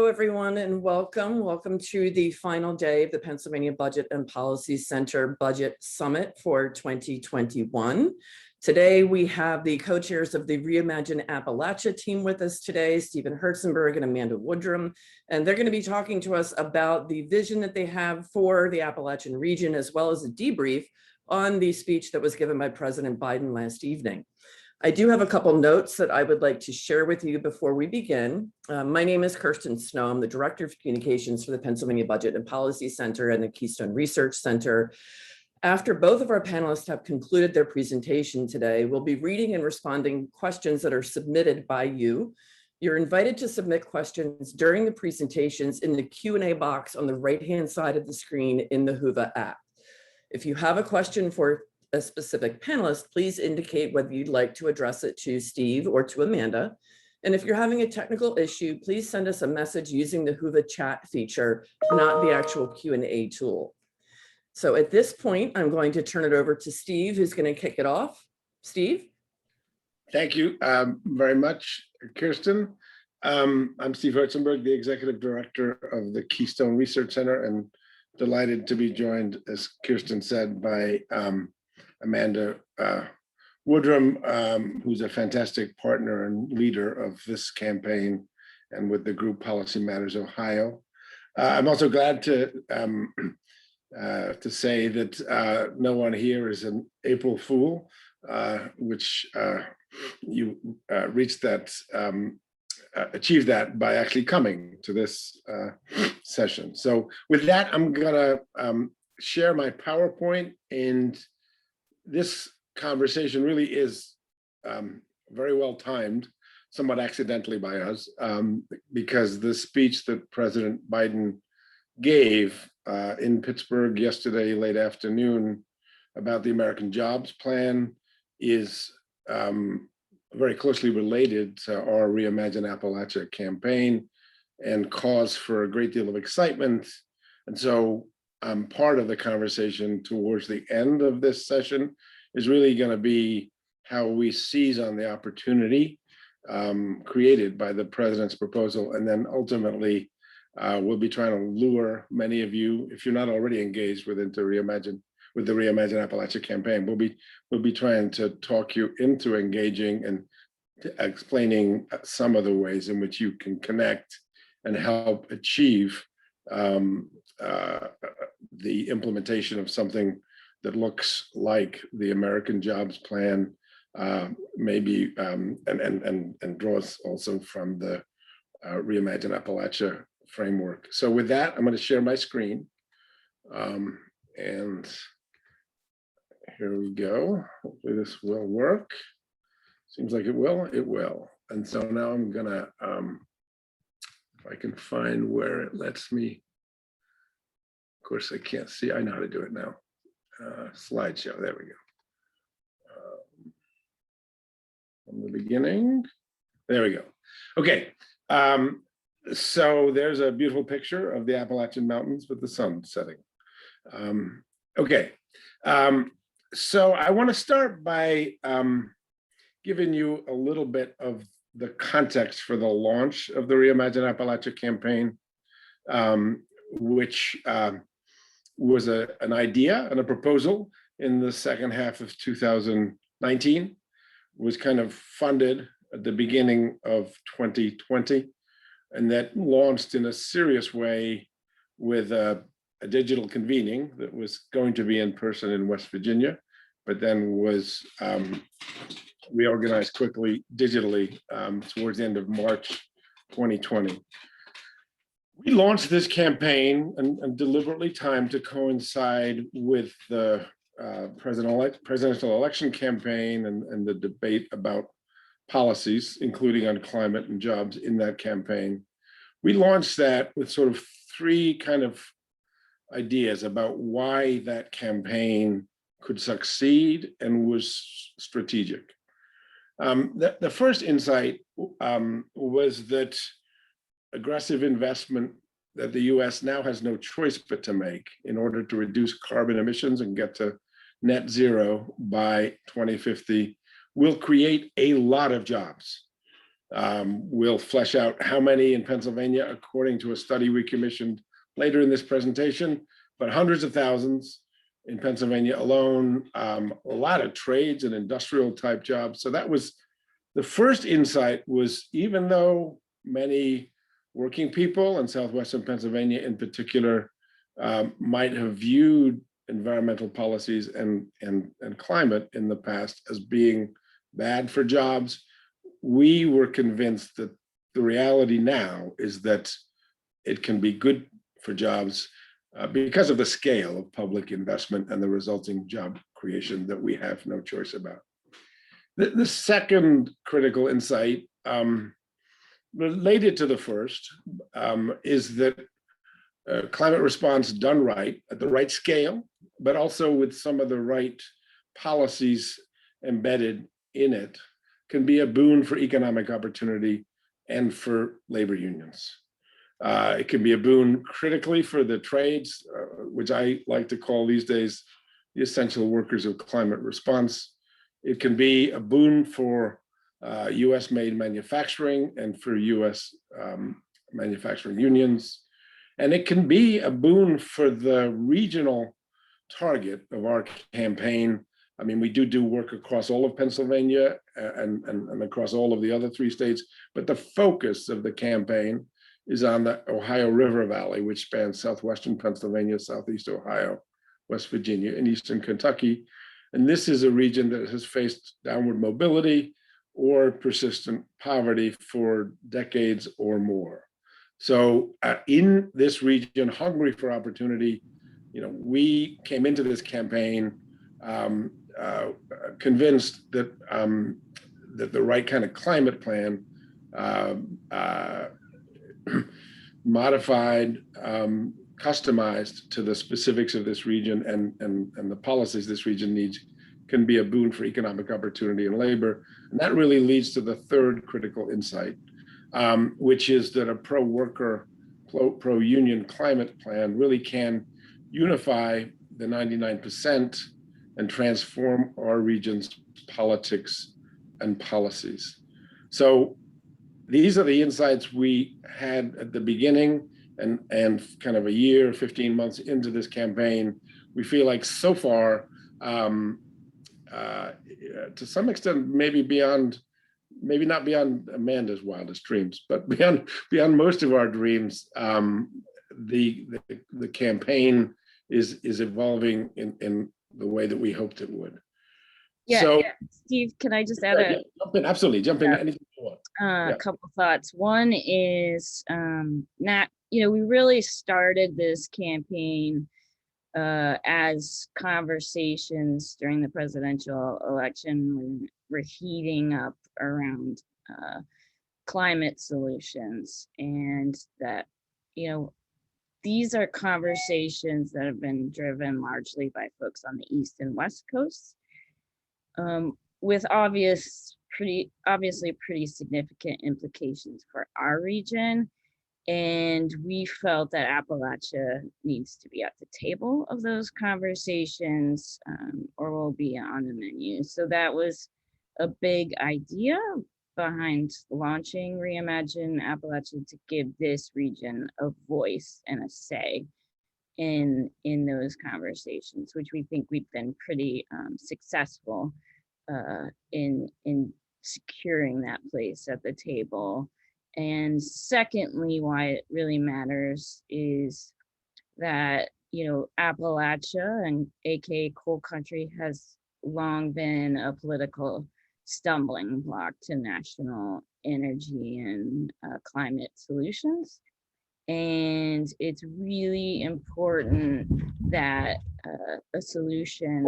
Hello, everyone, and welcome. Welcome to the final day of the Pennsylvania Budget and Policy Center Budget Summit for 2021. Today, we have the co-chairs of the ReImagine Appalachia team with us today, Stephen Herzenberg and Amanda Woodrum, and they're going to be talking to us about the vision that they have for the Appalachian region, as well as a debrief on the speech that was given by President Biden last evening. I do have a couple notes that I would like to share with you before we begin. My name is Kirsten Snow. I'm the Director of Communications for the Pennsylvania Budget and Policy Center and the Keystone Research Center. After both of our panelists have concluded their presentation today, we'll be reading and responding questions that are submitted by you. You're invited to submit questions during the presentations in the Q&A box on the right-hand side of the screen in the Whova app. If you have a question for a specific panelist, please indicate whether you'd like to address it to Steve or to Amanda. And if you're having a technical issue, please send us a message using the Whova chat feature, not the actual Q&A tool. So at this point, I'm going to turn it over to Steve, who's going to kick it off. Steve? Thank you very much, Kirsten. I'm Steve Herzenberg, the Executive Director of the Keystone Research Center, and delighted to be joined, as Kirsten said, by Amanda Woodrum, who's a fantastic partner and leader of this campaign and with the group Policy Matters Ohio. I'm also glad to say that no one here is an April Fool, which you reached that, achieved that by actually coming to this session. So with that, I'm gonna share my PowerPoint, and this conversation really is very well timed, somewhat accidentally by us, because the speech that President Biden gave in Pittsburgh yesterday late afternoon about the American Jobs Plan is very closely related to our ReImagine Appalachia campaign and cause for a great deal of excitement. And so part of the conversation towards the end of this session is really going to be how we seize on the opportunity created by the president's proposal, and then ultimately we'll be trying to lure many of you, if you're not already engaged with the ReImagine Appalachia campaign, we'll be trying to talk you into engaging and explaining some of the ways in which you can connect and help achieve the implementation of something that looks like the American Jobs Plan, maybe and draws also from the ReImagine Appalachia framework. So with that, I'm going to share my screen, and here we go. Hopefully this will work. Seems like it will. It will. And so now I'm gonna, if I can find where it lets me. Of course, I can't see. I know how to do it now. Slideshow. There we go. From the beginning. There we go. Okay. So there's a beautiful picture of the Appalachian Mountains with the sun setting. Okay. So I want to start by giving you a little bit of the context for the launch of the ReImagine Appalachia campaign, which was an idea and a proposal in the second half of 2019, was kind of funded at the beginning of 2020, and that launched in a serious way with a digital convening that was going to be in person in West Virginia, but then was reorganized quickly digitally towards the end of March 2020. We launched this campaign and deliberately timed to coincide with the presidential election campaign and the debate about policies, including on climate and jobs in that campaign. We launched that with sort of three kind of ideas about why that campaign could succeed and was strategic. The first insight was that aggressive investment that the US now has no choice but to make in order to reduce carbon emissions and get to net zero by 2050 will create a lot of jobs. We'll flesh out how many in Pennsylvania, according to a study we commissioned later in this presentation, but hundreds of thousands in Pennsylvania alone, a lot of trades and industrial type jobs. So that was the first insight, was even though many working people in Southwestern Pennsylvania in particular might have viewed environmental policies and climate in the past as being bad for jobs, we were convinced that the reality now is that it can be good for jobs because of the scale of public investment and the resulting job creation that we have no choice about. The second critical insight, related to the first, is that climate response done right, at the right scale, but also with some of the right policies embedded in it, can be a boon for economic opportunity and for labor unions. It can be a boon critically for the trades, which I like to call these days the essential workers of climate response. It can be a boon for US made manufacturing and for US manufacturing unions. And it can be a boon for the regional target of our campaign. I mean, we do work across all of Pennsylvania and across all of the other 3 states, but the focus of the campaign is on the Ohio River Valley, which spans southwestern Pennsylvania, southeast Ohio, West Virginia, and eastern Kentucky. And this is a region that has faced downward mobility or persistent poverty for decades or more. So in this region, hungry for opportunity, we came into this campaign convinced that that the right kind of climate plan, modified, customized to the specifics of this region and the policies this region needs, can be a boon for economic opportunity and labor. And that really leads to the third critical insight, which is that a pro-worker, pro-union climate plan really can unify the 99% and transform our region's politics and policies. So these are the insights we had at the beginning, and kind of a year, 15 months into this campaign, we feel like so far, to some extent, maybe not beyond Amanda's wildest dreams, but beyond most of our dreams, the campaign is evolving in the way that we hoped it would. Yeah, so, yeah. Steve, can I just add absolutely jump in anything you want. A couple thoughts. One is we really started this campaign as conversations during the presidential election were heating up around climate solutions, and that these are conversations that have been driven largely by folks on the East and West Coasts, with obviously pretty significant implications for our region. And we felt that Appalachia needs to be at the table of those conversations, or will be on the menu. So that was a big idea behind launching ReImagine Appalachia, to give this region a voice and a say in those conversations, which we think we've been pretty successful in securing that place at the table. And secondly, why it really matters is that Appalachia, and aka coal country, has long been a political stumbling block to national energy and climate solutions. And it's really important that a solution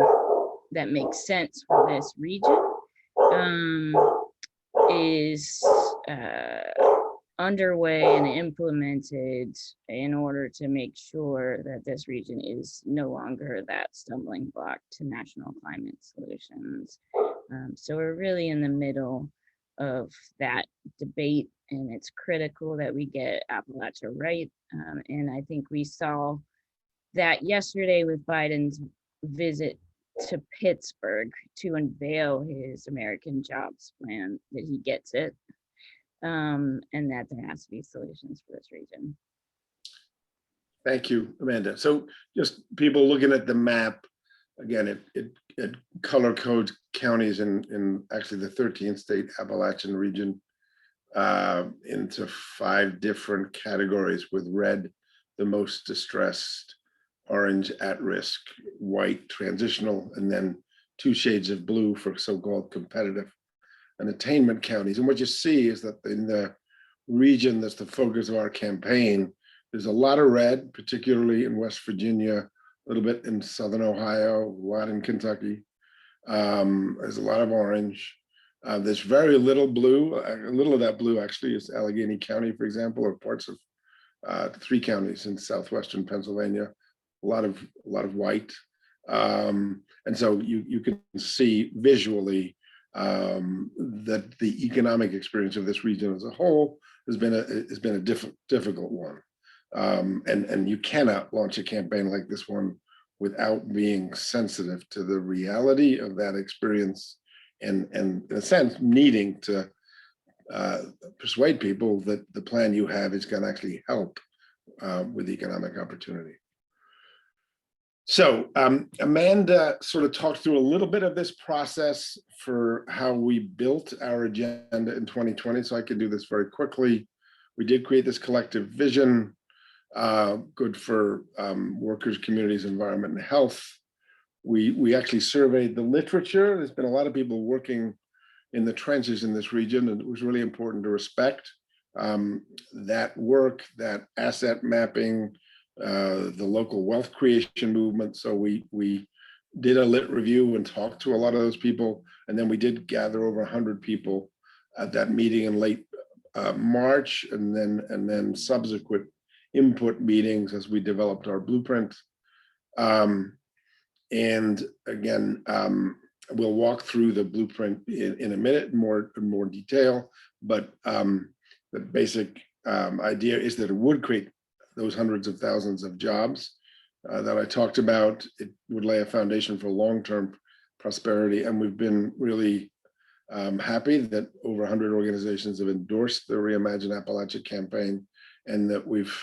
that makes sense for this region is underway and implemented in order to make sure that this region is no longer that stumbling block to national climate solutions. So we're really in the middle of that debate, and it's critical that we get Appalachia right. And I think we saw that yesterday with Biden's visit to Pittsburgh to unveil his American Jobs Plan, that he gets it. and that there has to be solutions for this region. Thank you, Amanda. So just people looking at the map, again, it color codes counties in actually the 13th state Appalachian region into 5 different categories, with red the most distressed, orange at risk, white transitional, and then 2 shades of blue for so-called competitive and attainment counties. And what you see is that in the region that's the focus of our campaign, there's a lot of red, particularly in West Virginia, a little bit in Southern Ohio, a lot in Kentucky. There's a lot of orange. There's very little blue. A little of that blue actually is Allegheny County, for example, or parts of 3 counties in southwestern Pennsylvania. A lot of white, and so you can see visually that the economic experience of this region as a whole has been a difficult one. And you cannot launch a campaign like this one without being sensitive to the reality of that experience, and in a sense needing to persuade people that the plan you have is going to actually help with economic opportunity. So Amanda sort of talked through a little bit of this process for how we built our agenda in 2020, so I can do this very quickly. We did create this collective vision, good for workers, communities, environment, and health. We actually surveyed the literature. There's been a lot of people working in the trenches in this region, and it was really important to respect that work, that asset mapping, the local wealth creation movement. So we did a lit review and talked to a lot of those people, and then we did gather over 100 people at that meeting in late March, and then subsequent input meetings as we developed our blueprint. And again, we'll walk through the blueprint in a minute in more detail, but the basic idea is that it would create those hundreds of thousands of jobs that I talked about. It would lay a foundation for long-term prosperity, and we've been really happy that over 100 organizations have endorsed the ReImagine Appalachia campaign, and that we've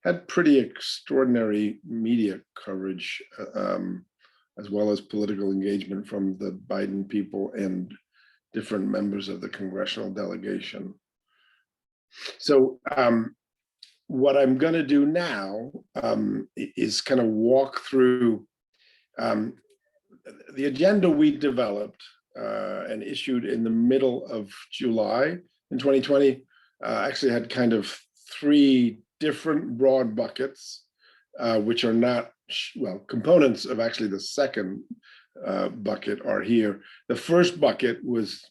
had pretty extraordinary media coverage, as well as political engagement from the Biden people and different members of the congressional delegation. So what I'm going to do now is kind of walk through the agenda we developed and issued in the middle of July in 2020. Actually had kind of 3 different broad buckets, which are not, well, components of actually the second bucket are here. The first bucket was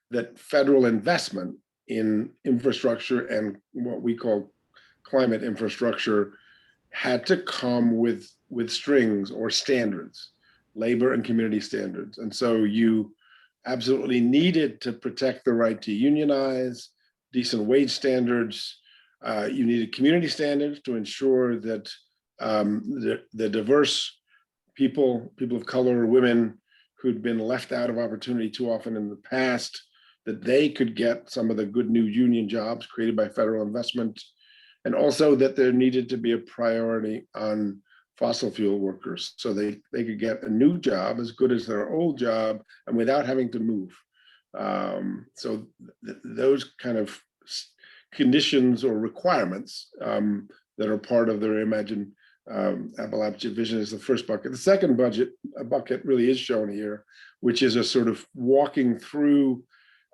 that federal investment in infrastructure and what we call climate infrastructure had to come with strings or standards, labor and community standards. And so you absolutely needed to protect the right to unionize, decent wage standards. You needed community standards to ensure that the diverse people of color, women who'd been left out of opportunity too often in the past, that they could get some of the good new union jobs created by federal investment, and also that there needed to be a priority on fossil fuel workers so they could get a new job as good as their old job and without having to move. So those kind of conditions or requirements that are part of the ReImagine Appalachia vision is the first bucket. The second bucket really is shown here, which is a sort of walking through,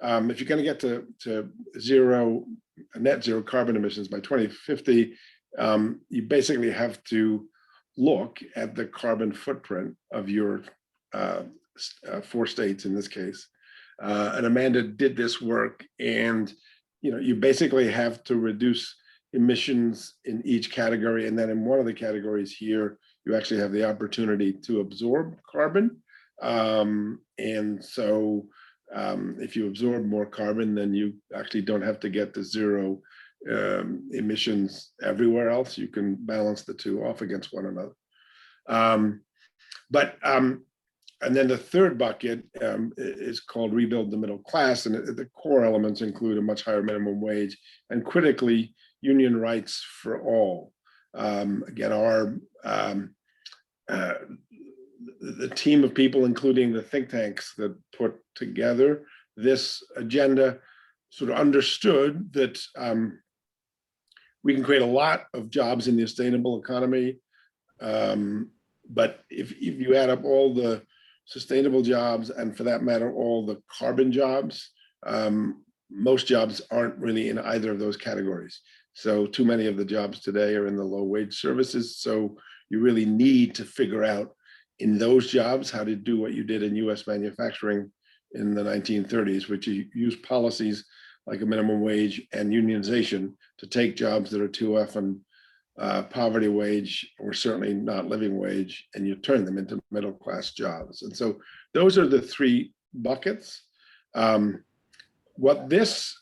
if you're going to get to net zero carbon emissions by 2050, you basically have to look at the carbon footprint of your 4 states in this case. And Amanda did this work, and you basically have to reduce emissions in each category, and then in one of the categories here, you actually have the opportunity to absorb carbon. And so if you absorb more carbon, then you actually don't have to get to zero emissions everywhere else. You can balance the 2 off against one another. But And then the third bucket is called Rebuild the Middle Class, and the core elements include a much higher minimum wage and critically union rights for all. Again, the team of people, including the think tanks that put together this agenda, sort of understood that we can create a lot of jobs in the sustainable economy, but if you add up all the sustainable jobs, and for that matter, all the carbon jobs, most jobs aren't really in either of those categories. So too many of the jobs today are in the low wage services. So you really need to figure out in those jobs how to do what you did in US manufacturing in the 1930s, which you use policies like a minimum wage and unionization to take jobs that are too often poverty wage or certainly not living wage, and you turn them into middle class jobs. And so those are the three buckets. What this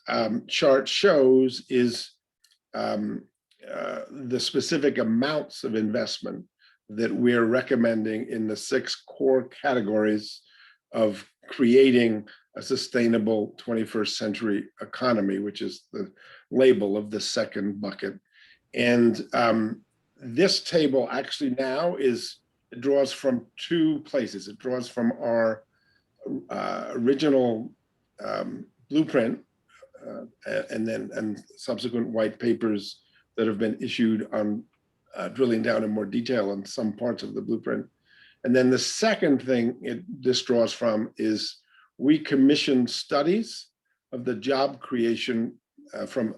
chart shows is the specific amounts of investment that we're recommending in the 6 core categories of creating a sustainable 21st century economy, which is the label of the second bucket. And this table actually now it draws from 2 places. It draws from our original blueprint and subsequent white papers that have been issued on drilling down in more detail on some parts of the blueprint. And then the second thing this draws from is we commissioned studies of the job creation from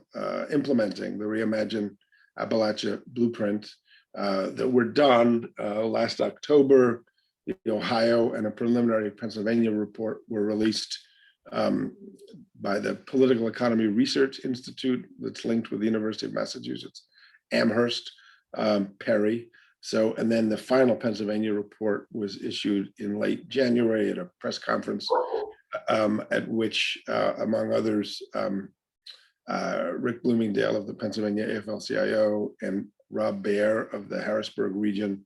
implementing the ReImagine Appalachia blueprint that were done last October. The Ohio and a preliminary Pennsylvania report were released by the Political Economy Research Institute that's linked with the University of Massachusetts, Amherst, Perry. So, and then the final Pennsylvania report was issued in late January at a press conference at which, among others, Rick Bloomingdale of the Pennsylvania AFL-CIO and Rob Baer of the Harrisburg Region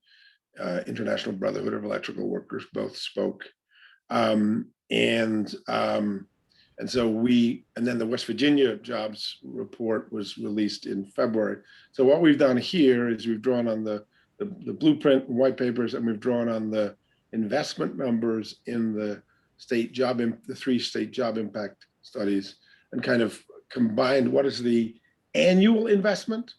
International Brotherhood of Electrical Workers both spoke. And then the West Virginia jobs report was released in February. So what we've done here is we've drawn on the blueprint and white papers, and we've drawn on the investment numbers in the the 3 state job impact studies, and kind of combined what is the annual investment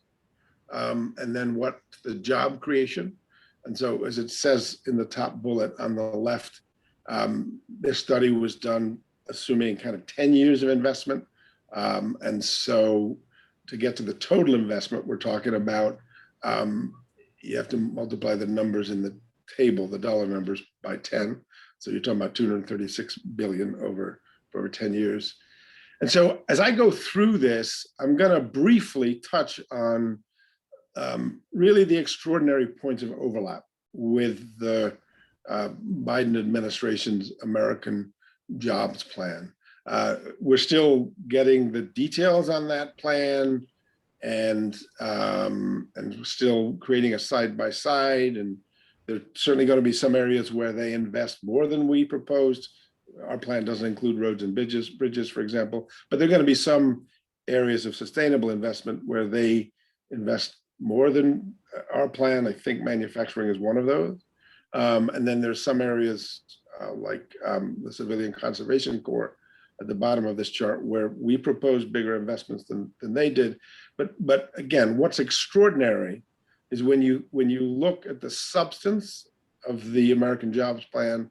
and then what the job creation. And so as it says in the top bullet on the left, this study was done assuming kind of 10 years of investment. And so to get to the total investment, we're talking about, you have to multiply the numbers in the table, the dollar numbers, by 10. So you're talking about $236 billion over 10 years. And so as I go through this, I'm going to briefly touch on really the extraordinary points of overlap with the Biden administration's American Jobs Plan. We're still getting the details on that plan, and still creating a side-by-side, and there's certainly going to be some areas where they invest more than we proposed. Our plan doesn't include roads and bridges, for example, but there are going to be some areas of sustainable investment where they invest more than our plan. I think manufacturing is one of those. And then there's some areas like the Civilian Conservation Corps at the bottom of this chart where we propose bigger investments than they did. But again, what's extraordinary is when you look at the substance of the American Jobs Plan,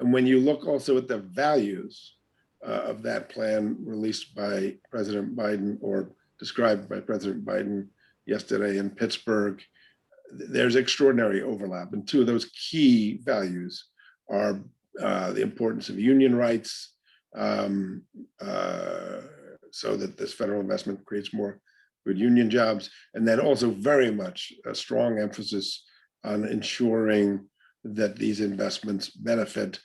and when you look also at the values of that plan released by President Biden, or described by President Biden yesterday in Pittsburgh, there's extraordinary overlap. And 2 of those key values are the importance of union rights, so that this federal investment creates more good union jobs, and then also very much a strong emphasis on ensuring that these investments benefit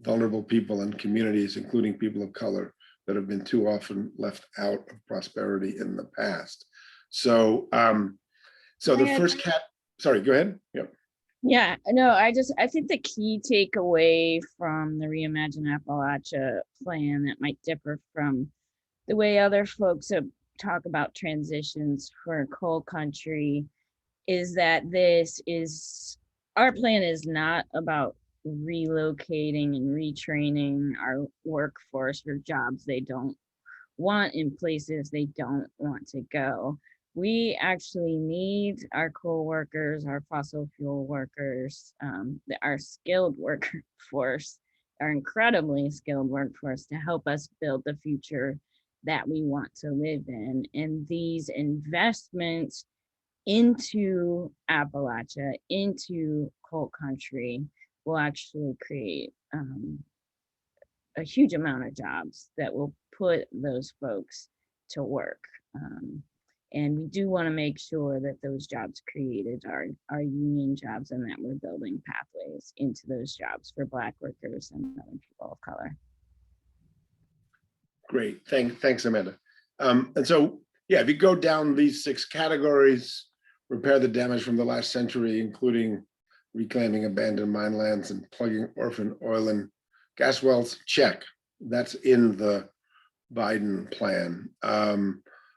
vulnerable people and communities, including people of color, that have been too often left out of prosperity in the past. So, so the first sorry, go ahead. Yep. Yeah, no, I think the key takeaway from the ReImagine Appalachia plan that might differ from the way other folks have talk about transitions for coal country is that our plan is not about relocating and retraining our workforce for jobs they don't want in places they don't want to go. We actually need our coal workers, our fossil fuel workers, our skilled workforce, our incredibly skilled workforce to help us build the future that we want to live in. And these investments into Appalachia, into coal country, will actually create a huge amount of jobs that will put those folks to work. And we do want to make sure that those jobs created are union jobs and that we're building pathways into those jobs for Black workers and other people of color. Great, thanks, Amanda. And so, yeah, if you go down these 6 categories, repair the damage from the last century, including reclaiming abandoned mine lands and plugging orphan oil and gas wells, check. That's in the Biden plan.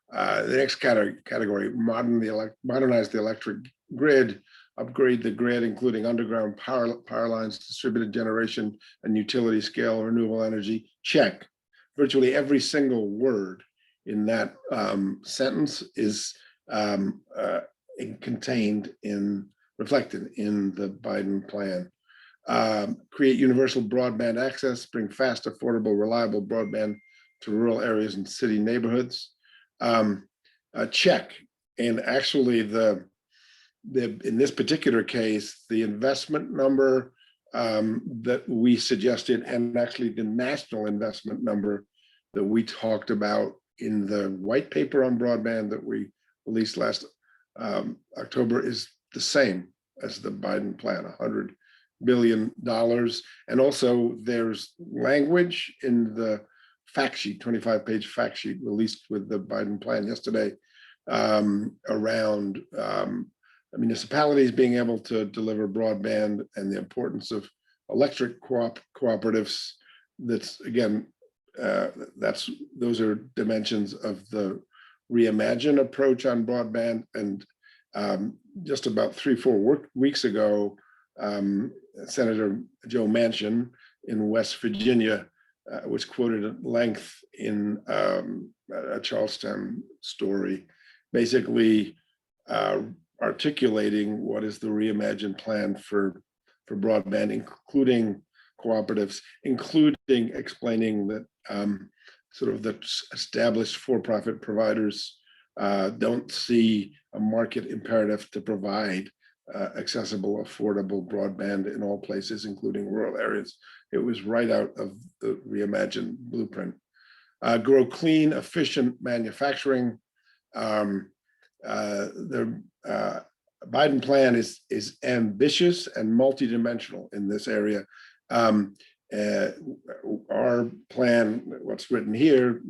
The next category, modernize the electric grid, upgrade the grid, including underground power lines, distributed generation, and utility scale renewable energy, check. Virtually every single word in that sentence is reflected in the Biden plan. Create universal broadband access, bring fast, affordable, reliable broadband to rural areas and city neighborhoods. Check. And actually, in this particular case, the investment number that we suggested, and actually the national investment number that we talked about in the white paper on broadband that we released last October, is the same as the Biden plan, $100 billion. And also there's language in the fact sheet, 25-page fact sheet released with the Biden plan yesterday, around municipalities being able to deliver broadband and the importance of electric cooperatives. That's, again, those are dimensions of the ReImagine approach on broadband. And just about 3-4 weeks ago, Senator Joe Manchin in West Virginia was quoted at length in a Charlestown story, basically articulating what is the ReImagine plan for broadband, including cooperatives, including explaining that sort of the established for-profit providers don't see a market imperative to provide accessible, affordable broadband in all places, including rural areas. It was right out of the ReImagine blueprint. Grow clean, efficient manufacturing. The Biden plan is ambitious and multidimensional in this area. Our plan, what's written here,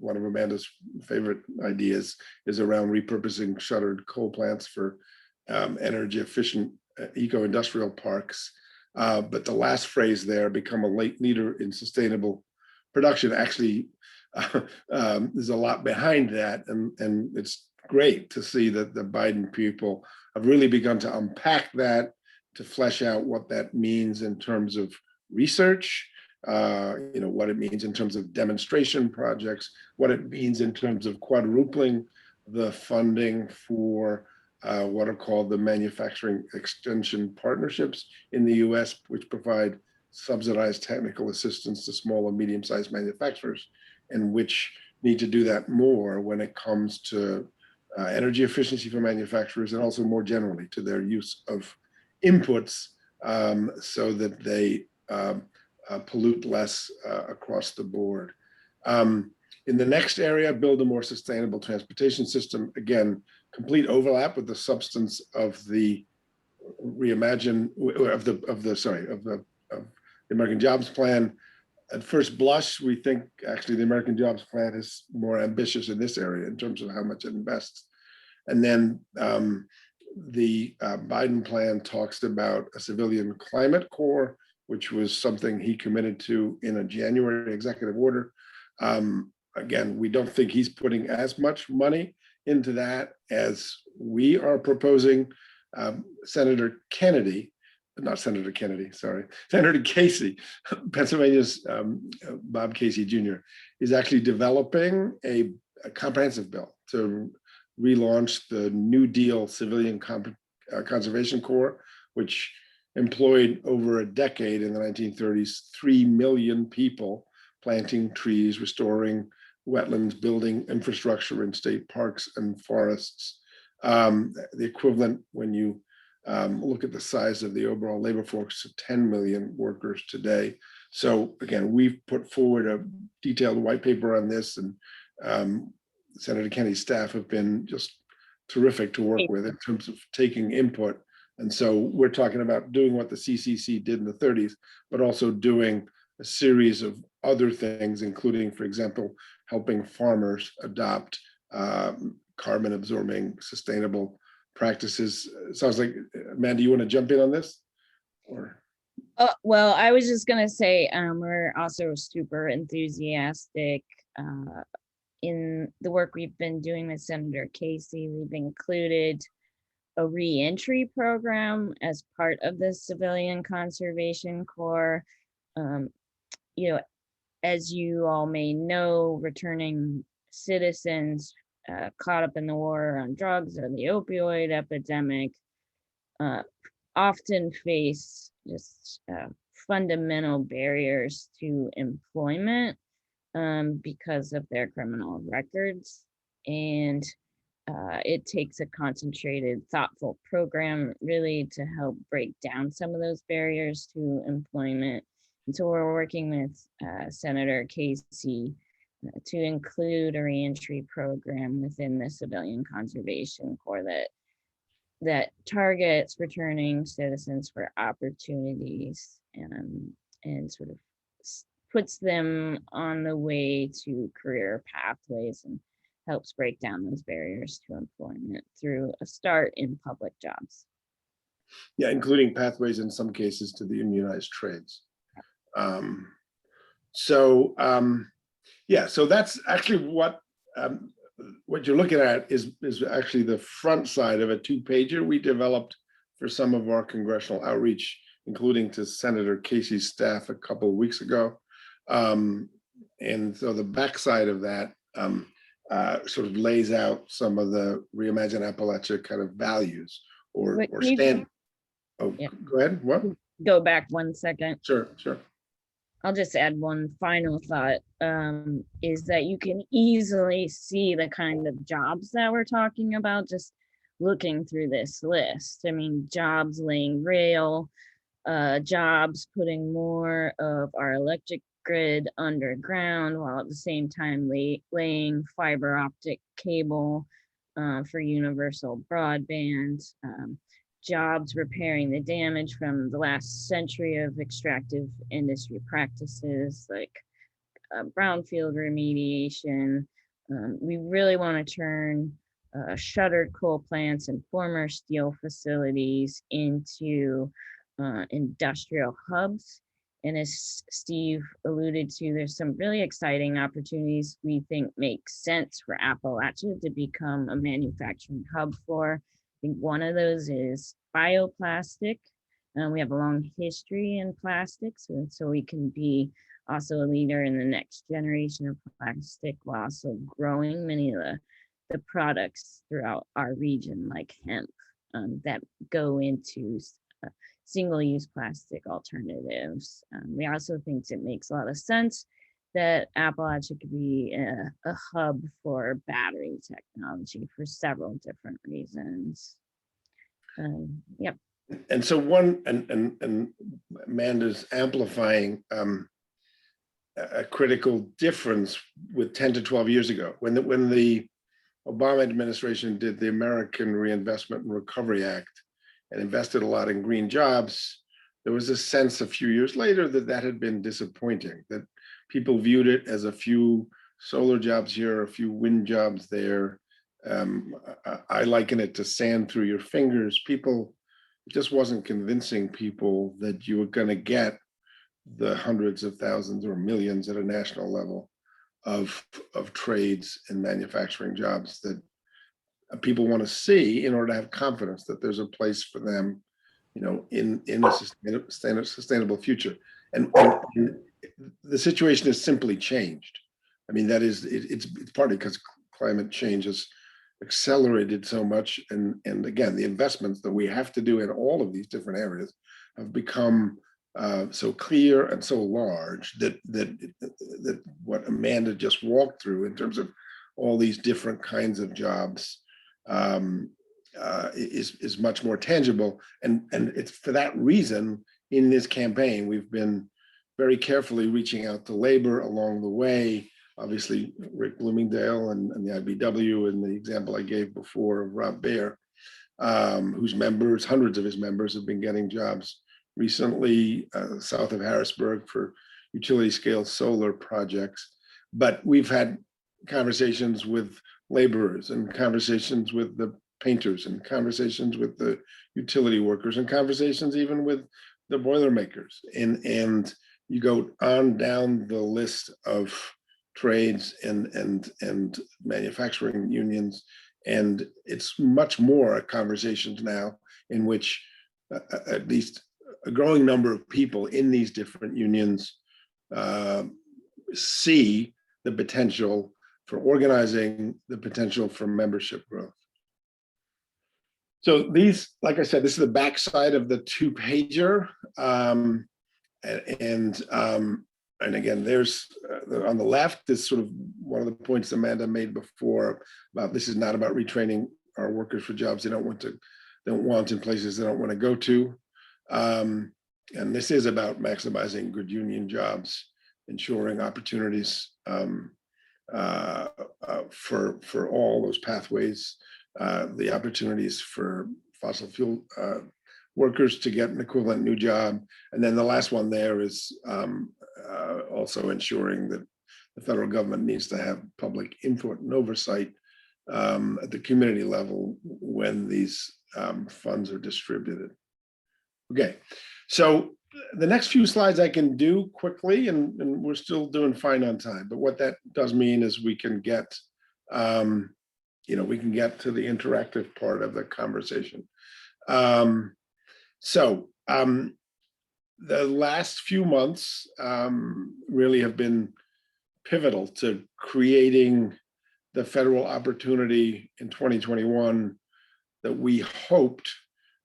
one of Amanda's favorite ideas, is around repurposing shuttered coal plants for energy efficient eco-industrial parks. But the last phrase there, become a late leader in sustainable production, actually there's a lot behind that. And it's great to see that the Biden people have really begun to unpack that, to flesh out what that means in terms of research, what it means in terms of demonstration projects, what it means in terms of quadrupling the funding for what are called the manufacturing extension partnerships in the US, which provide subsidized technical assistance to small and medium-sized manufacturers, and which need to do that more when it comes to energy efficiency for manufacturers, and also more generally to their use of inputs so that they pollute less across the board. In the next area, build a more sustainable transportation system. Again, complete overlap with the substance of the ReImagine of the American Jobs Plan. At first blush, we think actually the American Jobs Plan is more ambitious in this area in terms of how much it invests. And then The Biden plan talks about a civilian climate corps, which was something he committed to in a January executive order. Again, we don't think he's putting as much money into that as we are proposing. Senator Kennedy, not Senator Kennedy, sorry, Senator Casey, Pennsylvania's Bob Casey Jr., is actually developing a comprehensive bill to relaunch the New Deal Civilian Conservation Corps, which employed over a decade in the 1930s, 3 million people planting trees, restoring wetlands, building infrastructure in state parks and forests. The equivalent, when you look at the size of the overall labor force, of 10 million workers today. So again, we've put forward a detailed white paper on this, and Senator Kennedy's staff have been just terrific to work with in terms of taking input. And so we're talking about doing what the CCC did in the 30s, but also doing a series of other things, including, for example, helping farmers adopt carbon absorbing sustainable practices. It sounds like, Amanda, you want to jump in on this? Or Well, I was just gonna say, we're also super enthusiastic in the work we've been doing with Senator Casey. We've included a re-entry program as part of the Civilian Conservation Corps. You know, as you all may know, returning citizens caught up in the war on drugs or the opioid epidemic often face just fundamental barriers to employment because of their criminal records. And it takes a concentrated, thoughtful program really to help break down some of those barriers to employment. And so we're working with Senator Casey to include a reentry program within the Civilian Conservation Corps that targets returning citizens for opportunities and sort of puts them on the way to career pathways and helps break down those barriers to employment through a start in public jobs. yeah, including pathways in some cases to the unionized trades. Yeah, so that's actually what you're looking at is actually the front side of a 2-pager we developed for some of our congressional outreach, including to Senator Casey's staff a couple of weeks ago. And so the backside of that sort of lays out some of the ReImagine Appalachia kind of values or stand. Oh, yeah. Go ahead. What? Go back 1 second. Sure. I'll just add one final thought, is that you can easily see the kind of jobs that we're talking about just looking through this list. I mean, jobs laying rail, jobs putting more of our electric grid underground while at the same time laying fiber optic cable for universal broadband, jobs repairing the damage from the last century of extractive industry practices like brownfield remediation. We really want to turn shuttered coal plants and former steel facilities into industrial hubs. And as Steve alluded to, there's some really exciting opportunities we think make sense for Appalachia to become a manufacturing hub for. I think one of those is bioplastic. We have a long history in plastics, and so we can be also a leader in the next generation of plastic while also growing many of the products throughout our region, like hemp, that go into single-use plastic alternatives. We also think it makes a lot of sense that Appalachia could be a hub for battery technology for several different reasons. Yep. And so and Amanda's amplifying a critical difference with 10 to 12 years ago when the Obama administration did the American Reinvestment and Recovery Act and invested a lot in green jobs. There was a sense a few years later that had been disappointing, that people viewed it as a few solar jobs here, a few wind jobs there, I liken it to sand through your fingers. People, it just wasn't convincing people that you were going to get the hundreds of thousands or millions at a national level of trades and manufacturing jobs that people want to see in order to have confidence that there's a place for them, in a sustainable future. And the situation has simply changed. I mean, that is, it's partly because climate change has accelerated so much, and again, the investments that we have to do in all of these different areas have become so clear and so large that what Amanda just walked through in terms of all these different kinds of jobs is much more tangible. And it's for that reason in this campaign we've been very carefully reaching out to labor along the way. Obviously, Rick Bloomingdale and the IBW, and the example I gave before of Rob Baer, whose members, hundreds of his members, have been getting jobs recently south of Harrisburg for utility scale solar projects. But we've had conversations with laborers, and conversations with the painters, and conversations with the utility workers, and conversations even with the Boilermakers. And you go on down the list of trades and manufacturing unions, and it's much more conversations now in which at least a growing number of people in these different unions see the potential for organizing, the potential for membership growth. So these, like I said, this is the backside of the two-pager. And again, there's on the left is sort of one of the points Amanda made before about this is not about retraining our workers for jobs they don't want in places they don't want to go to. And this is about maximizing good union jobs, ensuring opportunities for all those pathways, the opportunities for fossil fuel workers to get an equivalent new job. And then the last one there is also ensuring that the federal government needs to have public input and oversight at the community level when these funds are distributed. Okay, so the next few slides I can do quickly, and we're still doing fine on time, but what that does mean is we can get we can get to the interactive part of the conversation. The last few months really have been pivotal to creating the federal opportunity in 2021 that we hoped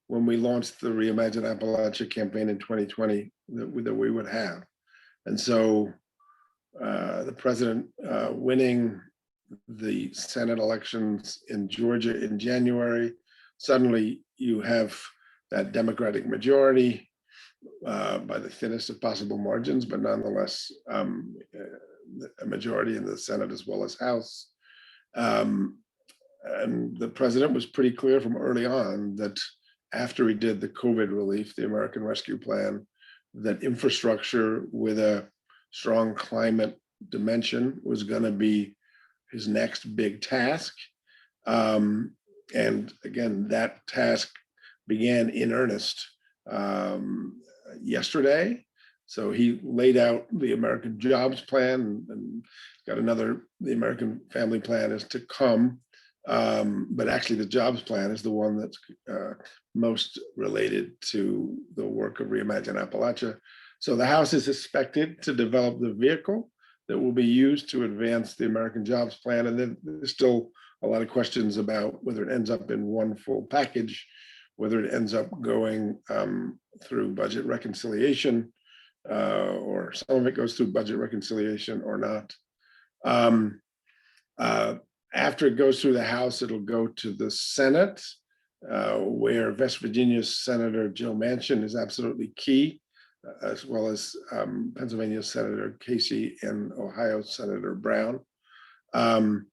when we launched the ReImagine Appalachia campaign in 2020 that we would have. And so the president winning the Senate elections in Georgia in January, suddenly you have that Democratic majority by the thinnest of possible margins, but nonetheless a majority in the Senate as well as House. And the president was pretty clear from early on that after he did the COVID relief, the American Rescue Plan, that infrastructure with a strong climate dimension was going to be his next big task. And again, that task began in earnest yesterday. So he laid out the American Jobs Plan, and got the American Family Plan is to come. But actually the Jobs Plan is the one that's most related to the work of ReImagine Appalachia. So the House is expected to develop the vehicle that will be used to advance the American Jobs Plan. And then there's still a lot of questions about whether it ends up in one full package, whether it ends up going through budget reconciliation, or some of it goes through budget reconciliation or not. After it goes through the House, it'll go to the Senate, where West Virginia's Senator Joe Manchin is absolutely key, as well as Pennsylvania Senator Casey and Ohio Senator Brown. One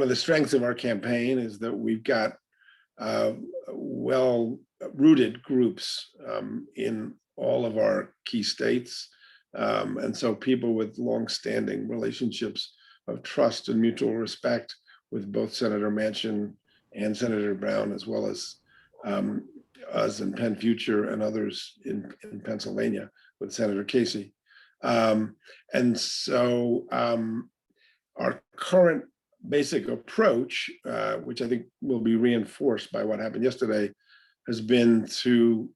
of the strengths of our campaign is that we've got well-rooted groups in all of our key states. And so people with long-standing relationships of trust and mutual respect with both Senator Manchin and Senator Brown, as well as us and Penn Future and others in Pennsylvania with Senator Casey. And so our current basic approach, which I think will be reinforced by what happened yesterday, has been to,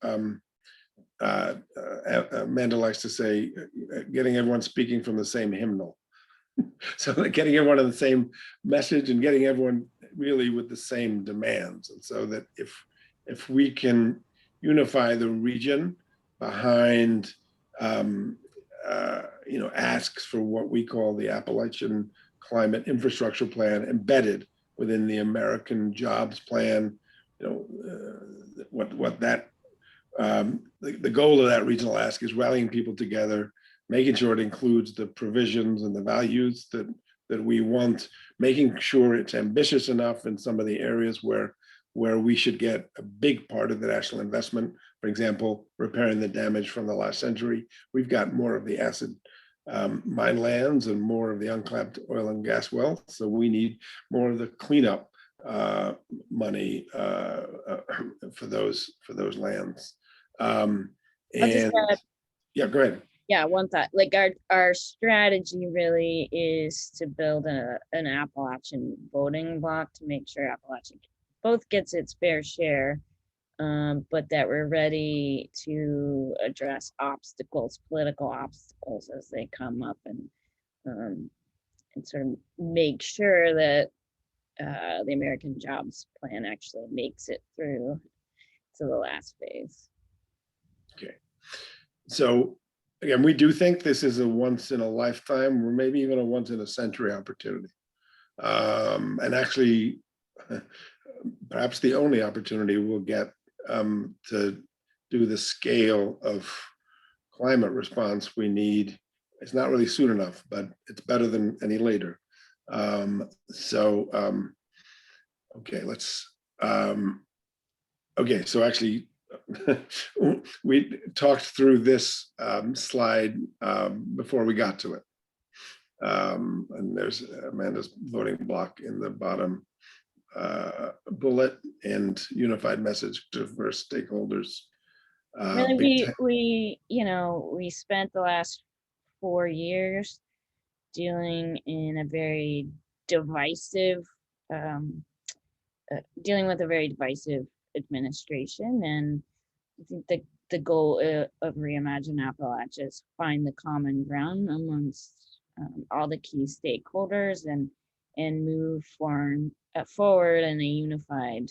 Amanda likes to say, getting everyone speaking from the same hymnal. So getting everyone on the same message and getting everyone really with the same demands. And so that if we can unify the region behind asks for what we call the Appalachian Climate Infrastructure Plan embedded within the American Jobs Plan, what that the goal of that regional ask is rallying people together, making sure it includes the provisions and the values that we want, making sure it's ambitious enough in some of the areas where we should get a big part of the national investment. For example, repairing the damage from the last century. We've got more of the acid mine lands and more of the unclapped oil and gas wealth. So we need more of the cleanup money for those lands. Yeah, go ahead. Yeah, I want that. Like our strategy really is to build an Appalachian voting bloc to make sure Appalachian both gets its fair share, but that we're ready to address obstacles, political obstacles as they come up, and sort of make sure that the American Jobs Plan actually makes it through to the last phase. Okay, so again, we do think this is a once in a lifetime, or maybe even a once in a century opportunity, and actually perhaps the only opportunity we'll get to do the scale of climate response we need. It's not really soon enough, but it's better than any later. Okay, so actually we talked through this slide before we got to it. And there's Amanda's voting block in the bottom bullet and unified message to diverse stakeholders. Really, we spent the last 4 years dealing in a very divisive, dealing with a very divisive administration, and I think the goal of ReImagine Appalachia is find the common ground amongst all the key stakeholders and move forward in a unified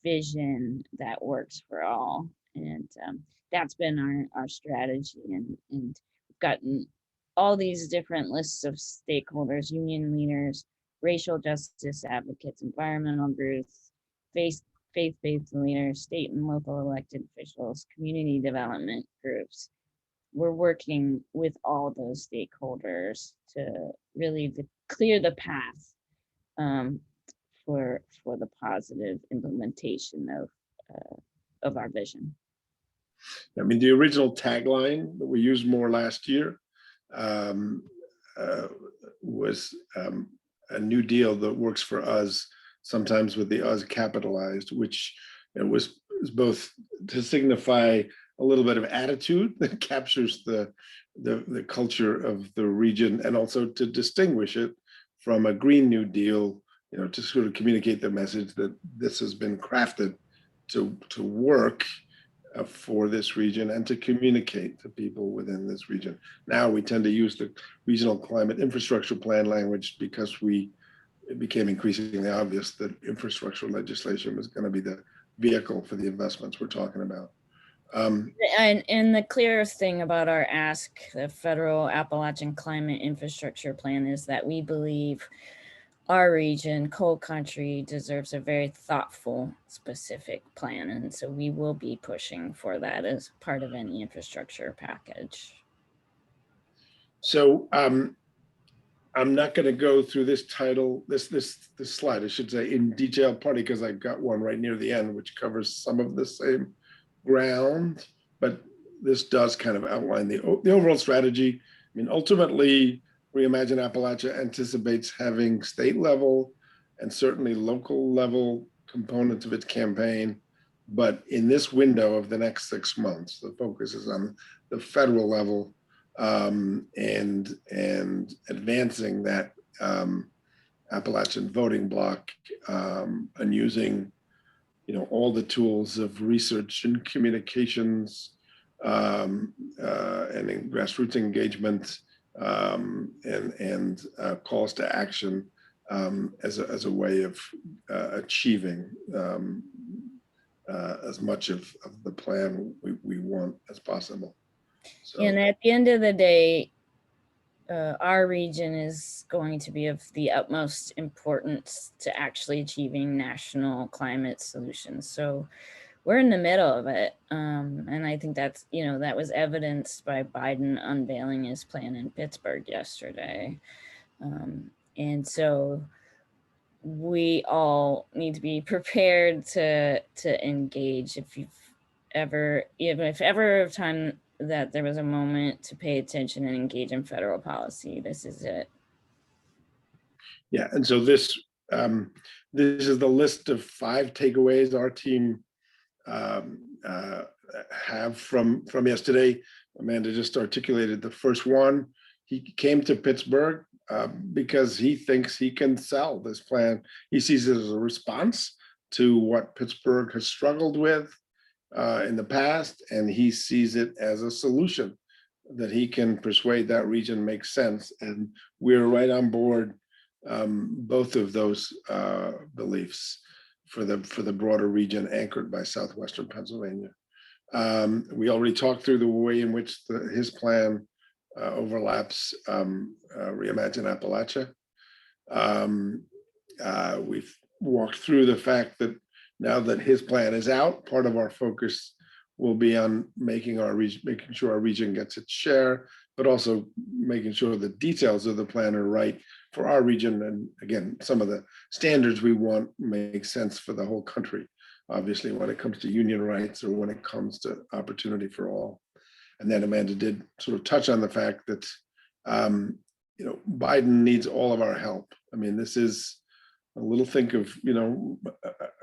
vision that works for all. And that's been our strategy, and we've gotten all these different lists of stakeholders, union leaders, racial justice advocates, environmental groups, faith-based leaders, state and local elected officials, community development groups. We're working with all those stakeholders to really clear the path for the positive implementation of our vision. I mean, the original tagline that we used more last year was a New Deal that works for us, sometimes with the us capitalized, which it was both to signify a little bit of attitude that captures the culture of the region, and also to distinguish it from a Green New Deal, to sort of communicate the message that this has been crafted to work for this region and to communicate to people within this region. Now we tend to use the Regional Climate Infrastructure Plan language because it became increasingly obvious that infrastructure legislation was going to be the vehicle for the investments we're talking about. And the clearest thing about our ask, the Federal Appalachian Climate Infrastructure Plan, is that we believe our region, coal country, deserves a very thoughtful, specific plan. And so we will be pushing for that as part of any infrastructure package. So I'm not going to go through this title, this slide, I should say, in detail, partly because I've got one right near the end, which covers some of the same ground, but this does kind of outline the overall strategy. I mean, ultimately, ReImagine Appalachia anticipates having state level and certainly local level components of its campaign. But in this window of the next 6 months, the focus is on the federal level and advancing that Appalachian voting bloc and using, all the tools of research and communications and in grassroots engagement and calls to action as a way of achieving as much of the plan we want as possible. So, And at the end of the day, our region is going to be of the utmost importance to actually achieving national climate solutions. So we're in the middle of it. And I think that's, that was evidenced by Biden unveiling his plan in Pittsburgh yesterday. And so we all need to be prepared to engage. If ever time that there was a moment to pay attention and engage in federal policy, this is it. Yeah, and so this is the list of 5 takeaways our team have from yesterday. Amanda just articulated the first one. He came to Pittsburgh because he thinks he can sell this plan. He sees it as a response to what Pittsburgh has struggled with in the past, and he sees it as a solution that he can persuade that region makes sense. And we're right on board both of those beliefs for the broader region anchored by southwestern Pennsylvania. We already talked through the way in which his plan overlaps ReImagine Appalachia. We've walked through the fact that now that his plan is out, part of our focus will be on making sure our region gets its share, but also making sure the details of the plan are right for our region. And again, some of the standards we want make sense for the whole country, obviously, when it comes to union rights or when it comes to opportunity for all. And then Amanda did sort of touch on the fact that, Biden needs all of our help. I mean, this is a little think of,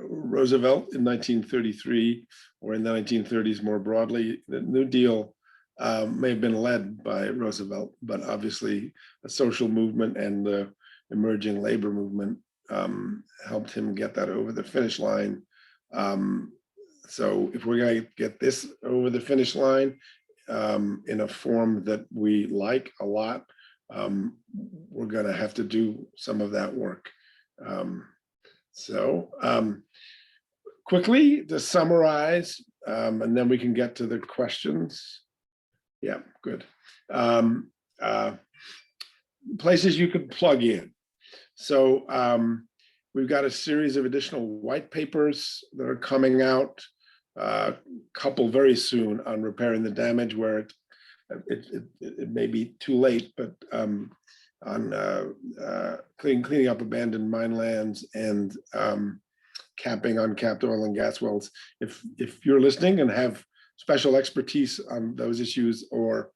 Roosevelt in 1933 or in the 1930s more broadly. The New Deal may have been led by Roosevelt, but obviously a social movement and the emerging labor movement helped him get that over the finish line. So if we're going to get this over the finish line in a form that we like a lot, we're going to have to do some of that work. Quickly to summarize, and then we can get to the questions. Yeah, good. Places you could plug in. So we've got a series of additional white papers that are coming out, a couple very soon on repairing the damage where it may be too late, but on cleaning up abandoned mine lands and capping uncapped oil and gas wells. If you're listening and have special expertise on those issues or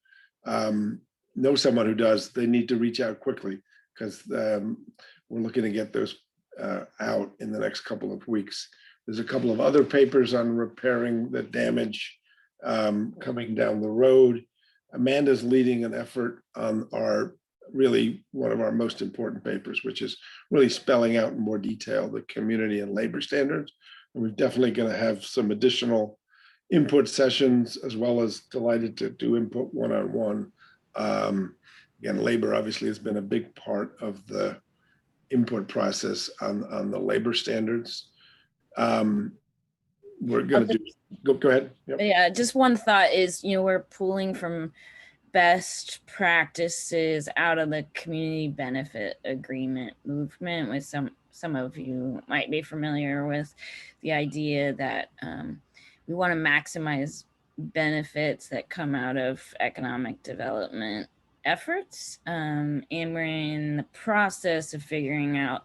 know someone who does, they need to reach out quickly because we're looking to get those out in the next couple of weeks. There's a couple of other papers on repairing the damage coming down the road. Amanda's leading an effort on one of our most important papers, which is really spelling out in more detail the community and labor standards. And we're definitely going to have some additional input sessions, as well as delighted to do input one-on-one. Again, labor obviously has been a big part of the input process on the labor standards. We're going to go ahead. Yep. Yeah, just one thought is, we're pulling from best practices out of the community benefit agreement movement, with some of you might be familiar with the idea that we want to maximize benefits that come out of economic development efforts. And we're in the process of figuring out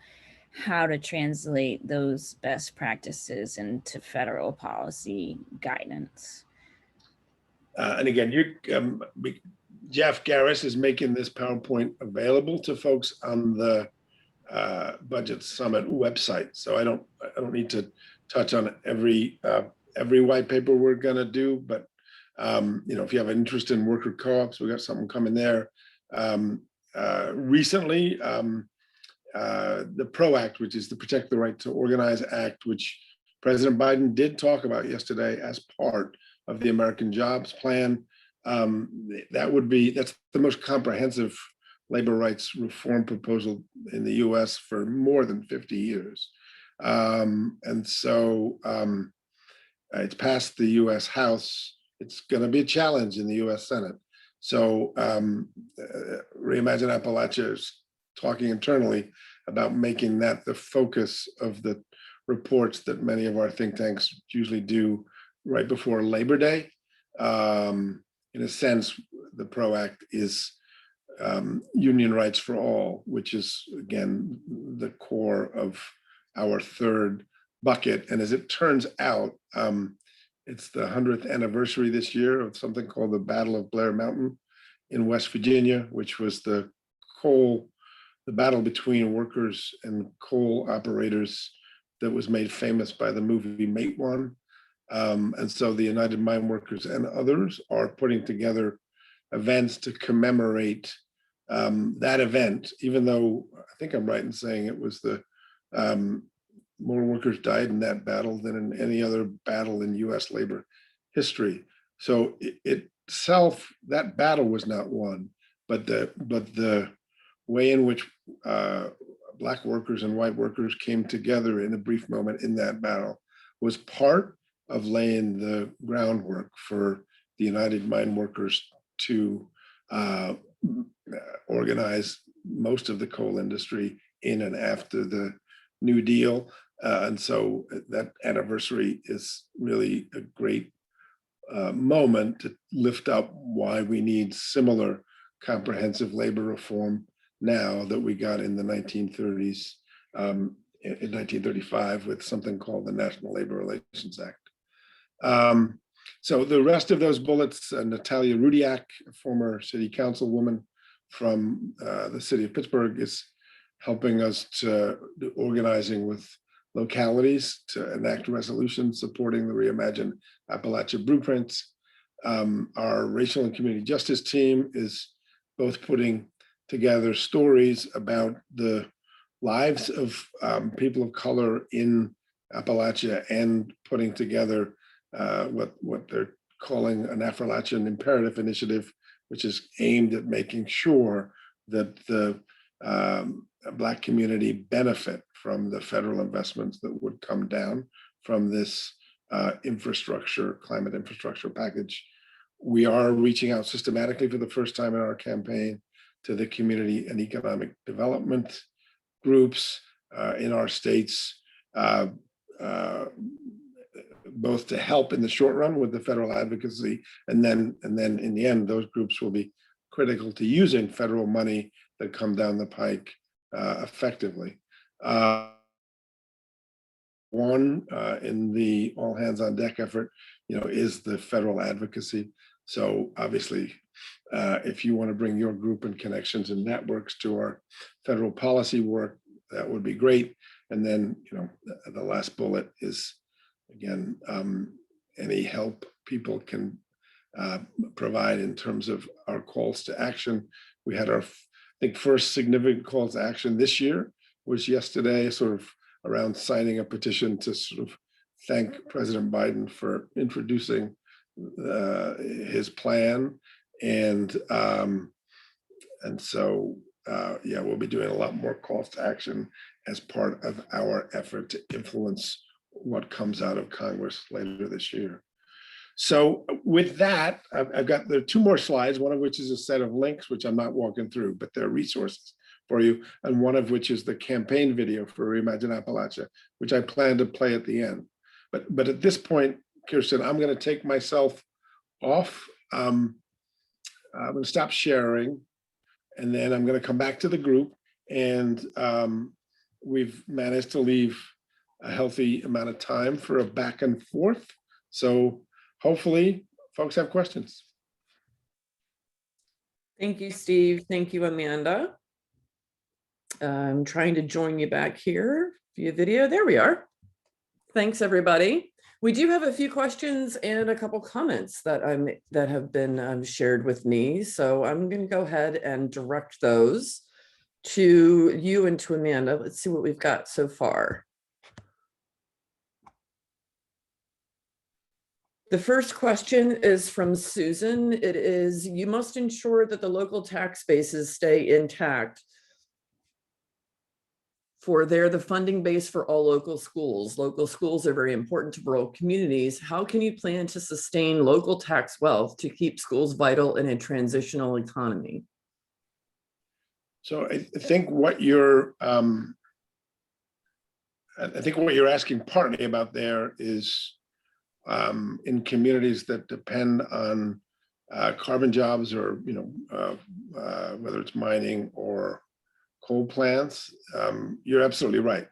how to translate those best practices into federal policy guidance. And again, Jeff Garris is making this PowerPoint available to folks on the Budget Summit website. So I don't need to touch on every white paper we're going to do, but if you have an interest in worker co-ops, we got something coming there. Recently, the PRO Act, which is the Protect the Right to Organize Act, which President Biden did talk about yesterday as part of the American Jobs Plan. That's the most comprehensive labor rights reform proposal in the US for more than 50 years. And so it's passed the US House. It's going to be a challenge in the US Senate. So ReImagine Appalachia is talking internally about making that the focus of the reports that many of our think tanks usually do right before Labor Day. In a sense, the PRO Act is union rights for all, which is, again, the core of our third bucket. And as it turns out, it's the 100th anniversary this year of something called the Battle of Blair Mountain in West Virginia, which was the battle between workers and coal operators that was made famous by the movie Matewan. And so the United Mine Workers and others are putting together events to commemorate that event, even though I think I'm right in saying it was more workers died in that battle than in any other battle in US labor history. So itself, that battle was not won, but the way in which Black workers and white workers came together in a brief moment in that battle was part of laying the groundwork for the United Mine Workers to organize most of the coal industry in and after the New Deal. And so that anniversary is really a great moment to lift up why we need similar comprehensive labor reform now that we got in the 1930s, in 1935 with something called the National Labor Relations Act. So the rest of those bullets, Natalia Rudiak, a former city councilwoman from the city of Pittsburgh, is helping us to do organizing with localities to enact resolutions supporting the ReImagine Appalachia blueprints. Our racial and community justice team is both putting together stories about the lives of people of color in Appalachia and putting together what they're calling an Appalachian Imperative Initiative, which is aimed at making sure that the Black community benefit from the federal investments that would come down from this climate infrastructure package. We are reaching out systematically for the first time in our campaign to the community and economic development groups in our states, both to help in the short run with the federal advocacy, and then in the end, those groups will be critical to using federal money that come down the pike effectively. One in the all hands on deck effort, is the federal advocacy. So obviously, if you want to bring your group and connections and networks to our federal policy work, that would be great. And then, the last bullet is, again, any help people can provide in terms of our calls to action. We had our, first significant call to action this year was yesterday, sort of around signing a petition to sort of thank President Biden for introducing his plan. And so, we'll be doing a lot more calls to action as part of our effort to influence what comes out of Congress later this year. So with that, there are two more slides, one of which is a set of links, which I'm not walking through, but they're resources for you, and one of which is the campaign video for ReImagine Appalachia, which I plan to play at the end. But at this point, Kirsten, I'm going to take myself off. I'm going to stop sharing, and then I'm going to come back to the group, and we've managed to leave a healthy amount of time for a back and forth. So hopefully folks have questions. Thank you, Steve. Thank you, Amanda. I'm trying to join you back here via video. There we are. Thanks, everybody. We do have a few questions and a couple comments that have been shared with me. So I'm going to go ahead and direct those to you and to Amanda. Let's see what we've got so far. The first question is from Susan. It is, you must ensure that the local tax bases stay intact, for they're the funding base for all local schools. Local schools are very important to rural communities. How can you plan to sustain local tax wealth to keep schools vital in a transitional economy? So I think what you're asking partly about there is in communities that depend on carbon jobs, or whether it's mining or coal plants, you're absolutely right.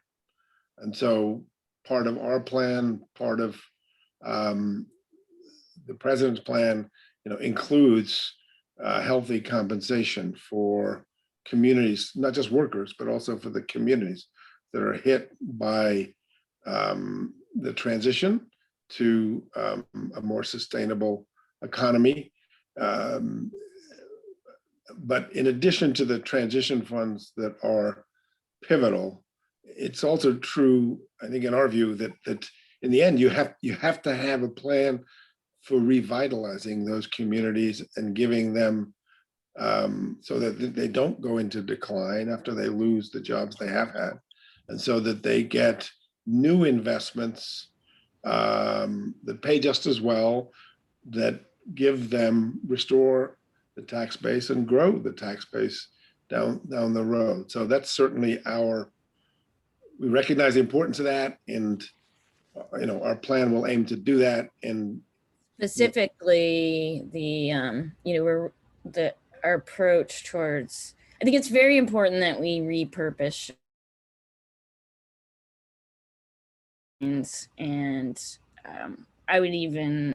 And so part of our plan, part of the president's plan, includes healthy compensation for communities, not just workers, but also for the communities that are hit by the transition to a more sustainable economy. But in addition to the transition funds that are pivotal, it's also true, I think, in our view, that in the end, you have to have a plan for revitalizing those communities and giving them so that they don't go into decline after they lose the jobs they have had, and so that they get new investments that pay just as well, that give them, restore the tax base and grow the tax base down the road. So that's certainly we recognize the importance of that, and our plan will aim to do that. And specifically our approach towards, I think it's very important that we repurpose, and I would even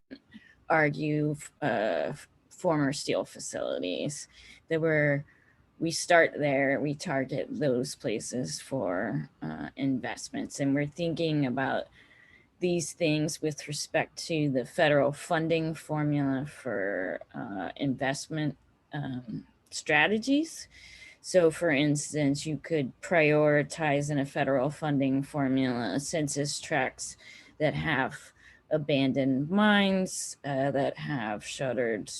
argue former steel facilities we start there, we target those places for investments, and we're thinking about these things with respect to the federal funding formula for investment strategies. So for instance, you could prioritize in a federal funding formula census tracts that have abandoned mines, that have shuttered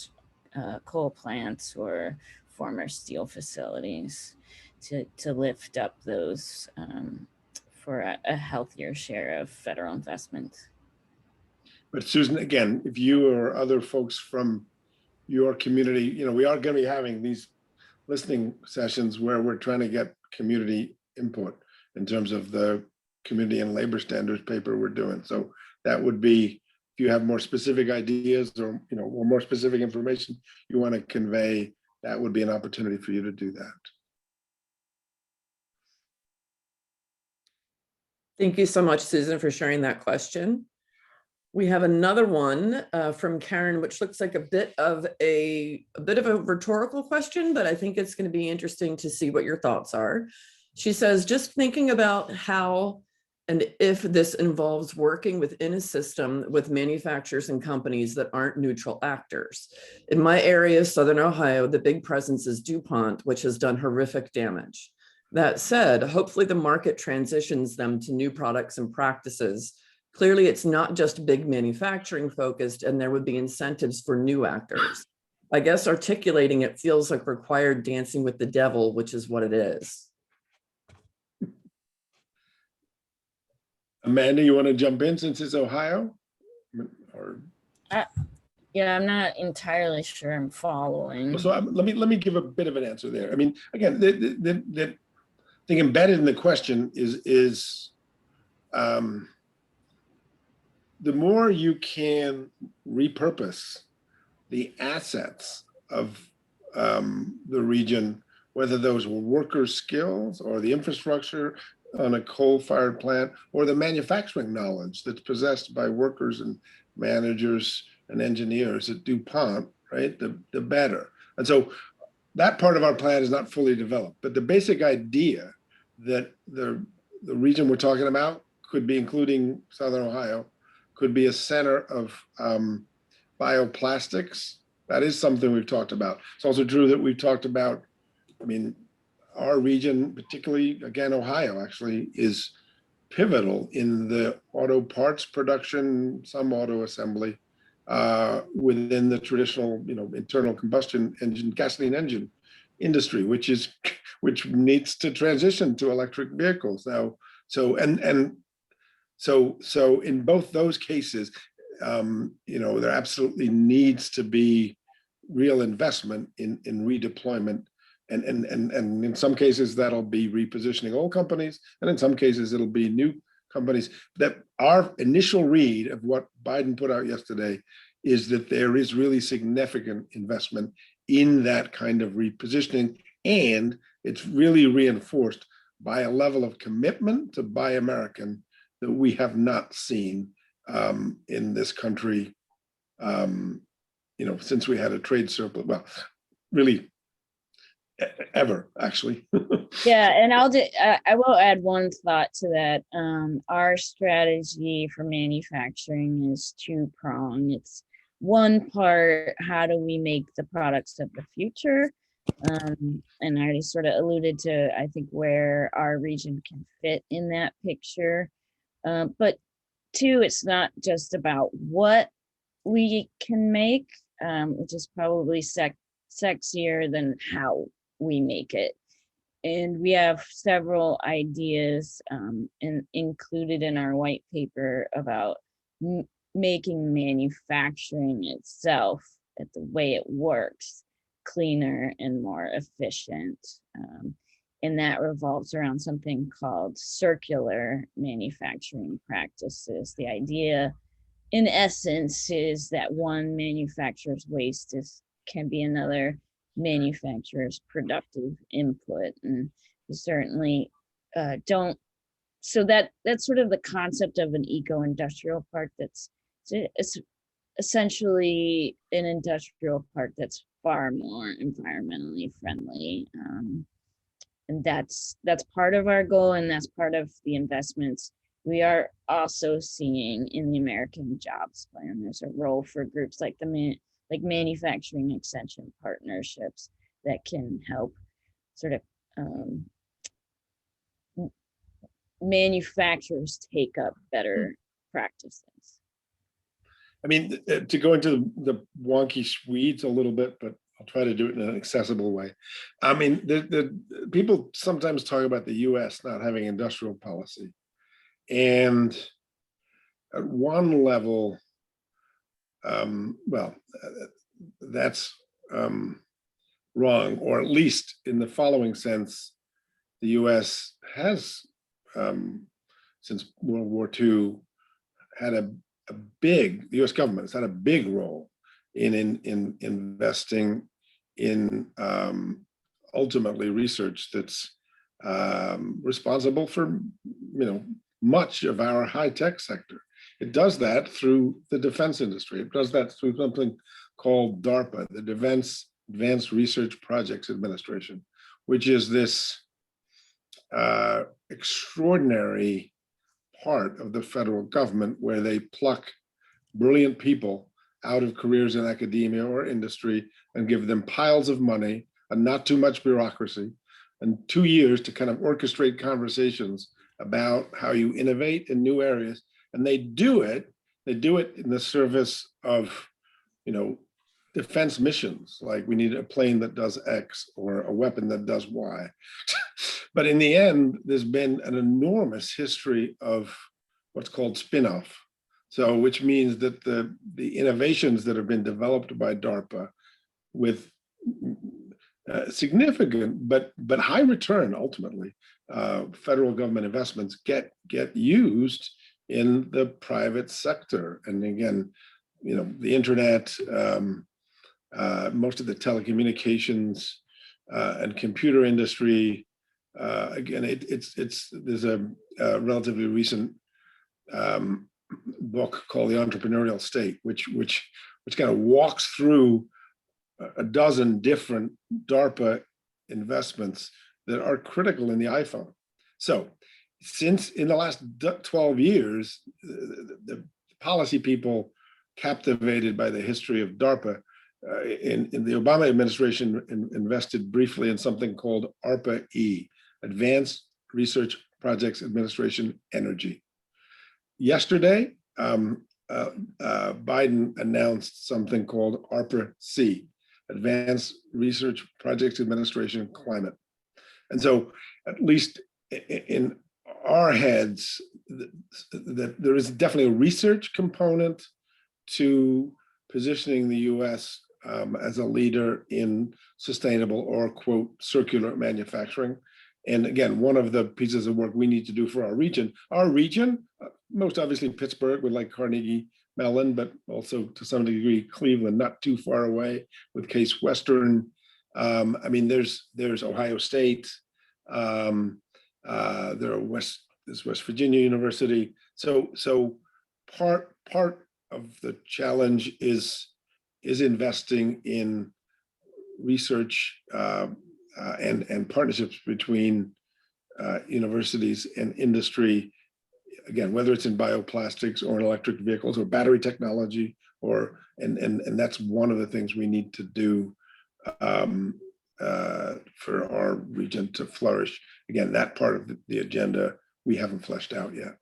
coal plants or former steel facilities, to lift up those for a healthier share of federal investment. But Susan, again, if you or other folks from your community, we are going to be having these listening sessions where we're trying to get community input in terms of the community and labor standards paper we're doing. So that would be, if you have more specific ideas or more specific information you want to convey, that would be an opportunity for you to do that. Thank you so much, Susan, for sharing that question. We have another one from Karen, which looks like a bit of a rhetorical question, but I think it's going to be interesting to see what your thoughts are. She says, just thinking about how and if this involves working within a system with manufacturers and companies that aren't neutral actors. In my area, Southern Ohio, the big presence is DuPont, which has done horrific damage. That said, hopefully the market transitions them to new products and practices. Clearly, it's not just big manufacturing focused, and there would be incentives for new actors. I guess articulating it feels like required dancing with the devil, which is what it is. Amanda, you want to jump in since it's Ohio? Or yeah, I'm not entirely sure I'm following. So let me give a bit of an answer there. I mean, again, the thing embedded in the question is the more you can repurpose the assets of the region, whether those were workers' skills or the infrastructure on a coal-fired plant or the manufacturing knowledge that's possessed by workers and managers and engineers at DuPont, right, the better. And so that part of our plan is not fully developed, but the basic idea that the region we're talking about could be, including Southern Ohio, could be a center of bioplastics. That is something we've talked about. It's also true that we've talked about, I mean, our region, particularly, again, Ohio actually, is pivotal in the auto parts production, some auto assembly, within the traditional, internal combustion engine, gasoline engine industry, which needs to transition to electric vehicles now. So in both those cases, there absolutely needs to be real investment in redeployment. And in some cases, that'll be repositioning old companies. And in some cases, it'll be new companies. That our initial read of what Biden put out yesterday is that there is really significant investment in that kind of repositioning. And it's really reinforced by a level of commitment to Buy American that we have not seen in this country, since we had a trade surplus. Well, really, ever, actually. Yeah, and I will add one thought to that. Our strategy for manufacturing is two-pronged. It's one part, how do we make the products of the future? And I already sort of alluded to, I think, where our region can fit in that picture. But two, it's not just about what we can make, which is probably sexier than how we make it. And we have several ideas included in our white paper about making manufacturing itself, at the way it works, cleaner and more efficient. And that revolves around something called circular manufacturing practices. The idea, in essence, is that one manufacturer's waste can be another manufacturer's productive input, and we certainly don't. So that's sort of the concept of an eco-industrial park. It's essentially an industrial park that's far more environmentally friendly, and that's part of our goal, and that's part of the investments we are also seeing in the American Jobs Plan. There's a role for groups like manufacturing extension partnerships that can help sort of manufacturers take up better practices. I mean, to go into the wonky weeds a little bit, but I'll try to do it in an accessible way. I mean, the people sometimes talk about the US not having industrial policy. And at one level, that's wrong, or at least in the following sense, the US has, since World War II, had the US government has had a big role in investing in ultimately research that's responsible for, much of our high-tech sector. It does that through the defense industry. It does that through something called DARPA, the Advanced Research Projects Administration, which is this extraordinary part of the federal government where they pluck brilliant people out of careers in academia or industry and give them piles of money and not too much bureaucracy and 2 years to kind of orchestrate conversations about how you innovate in new areas. And they do it in the service of, defense missions, like we need a plane that does X or a weapon that does Y. But in the end, there's been an enormous history of what's called spin-off. So, which means that the innovations that have been developed by DARPA with significant but high return, ultimately, federal government investments get used in the private sector. And again, the internet, most of the telecommunications and computer industry. Again, there's a relatively recent book called The Entrepreneurial State, which kind of walks through a dozen different DARPA investments that are critical in the iPhone. So since in the last 12 years, the policy people captivated by the history of DARPA in the Obama administration invested briefly in something called ARPA-E, Advanced Research Projects Administration Energy. Yesterday, Biden announced something called ARPA-C, Advanced Research Projects Administration Climate. And so at least in our heads, that there is definitely a research component to positioning the US as a leader in sustainable or quote circular manufacturing. And again, one of the pieces of work we need to do for our region, most obviously Pittsburgh with like Carnegie Mellon, but also to some degree Cleveland, not too far away with Case Western. I mean, there's Ohio State, there's West Virginia University. So part of the challenge is investing in research and partnerships between universities and industry. Again, whether it's in bioplastics or in electric vehicles or battery technology, and that's one of the things we need to do for our region to flourish. Again, that part of the agenda we haven't fleshed out yet.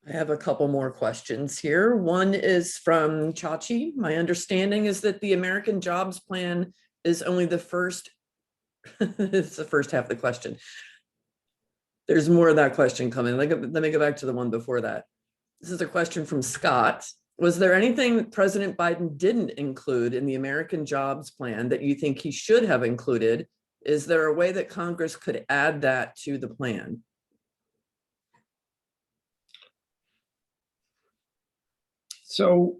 I have a couple more questions here. One is from Chachi. My understanding is that the American Jobs Plan is only the first, it's the first half of the question. There's more of that question coming. Let me go back to the one before that. This is a question from Scott. Was there anything that President Biden didn't include in the American Jobs Plan that you think he should have included? Is there a way that Congress could add that to the plan? So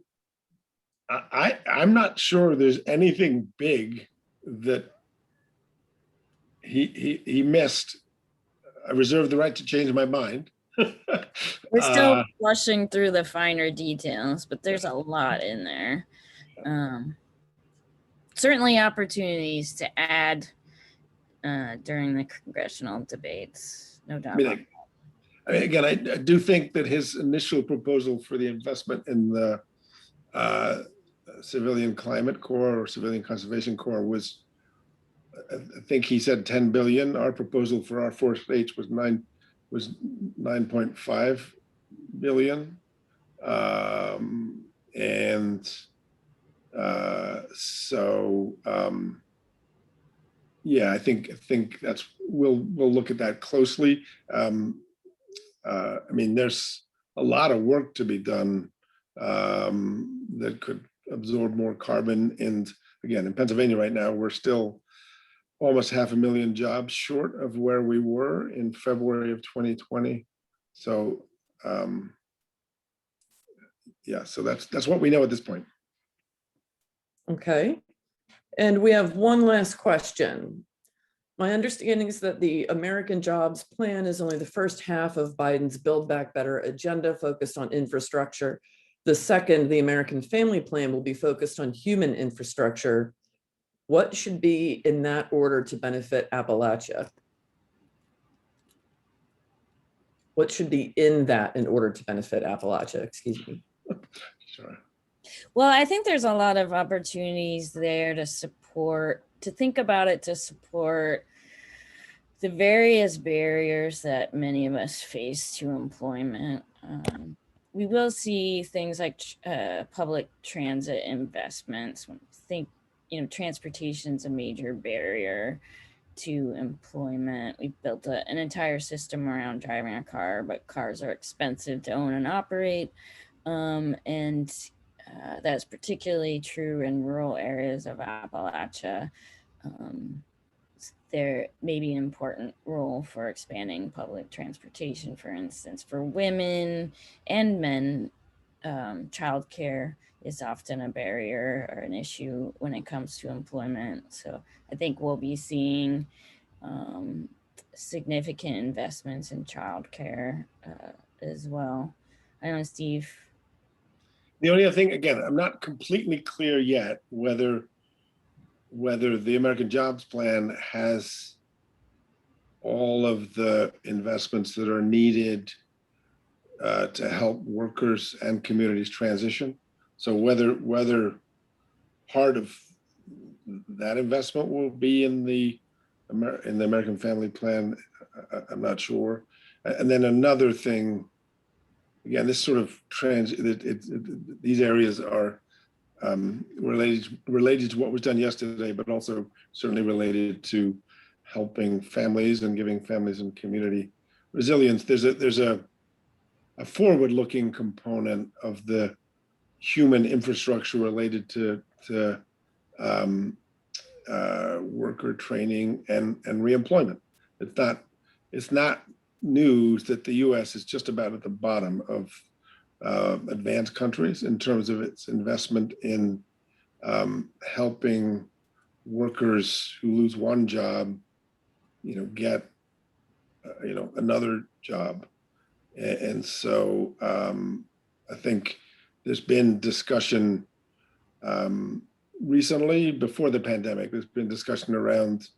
I'm not sure there's anything big that he missed. I reserve the right to change my mind. We're still flushing through the finer details, but there's a lot in there. Certainly opportunities to add during the congressional debates, no doubt. I mean, again, I do think that his initial proposal for the investment in the Civilian Climate Corps or Civilian Conservation Corps was, I think he said 10 billion. Our proposal for our 4 states was 9.5 billion. Yeah, I think that's we'll look at that closely. I mean, there's a lot of work to be done that could absorb more carbon. And again, in Pennsylvania right now, we're still almost 500,000 jobs short of where we were in February of 2020. So yeah, so that's what we know at this point. Okay. And we have one last question. My understanding is that the American Jobs Plan is only the first half of Biden's Build Back Better agenda focused on infrastructure. The second, the American Family Plan, will be focused on human infrastructure. What should be in that order to benefit Appalachia? What should be in that in order to benefit Appalachia? Excuse me. Sure. Well, I think there's a lot of opportunities there to support, to think about it, to support the various barriers that many of us face to employment. We will see things like public transit investments. I think, transportation's a major barrier to employment. We've built an entire system around driving a car, but cars are expensive to own and operate. That's particularly true in rural areas of Appalachia. There may be an important role for expanding public transportation, for instance, for women and men. Childcare is often a barrier or an issue when it comes to employment. So I think we'll be seeing significant investments in childcare as well. I don't know, Steve. The only other thing, again, I'm not completely clear yet whether the American Jobs Plan has all of the investments that are needed to help workers and communities transition. So whether part of that investment will be in the American Family Plan, I'm not sure. And then another thing, again, this sort of these areas are related to what was done yesterday, but also certainly related to helping families and giving families and community resilience. There's a forward-looking component of the human infrastructure related to worker training and reemployment. It's not news that the U.S. is just about at the bottom of advanced countries in terms of its investment in helping workers who lose one job, get another job. And so I think there's been discussion recently, before the pandemic, there's been discussion around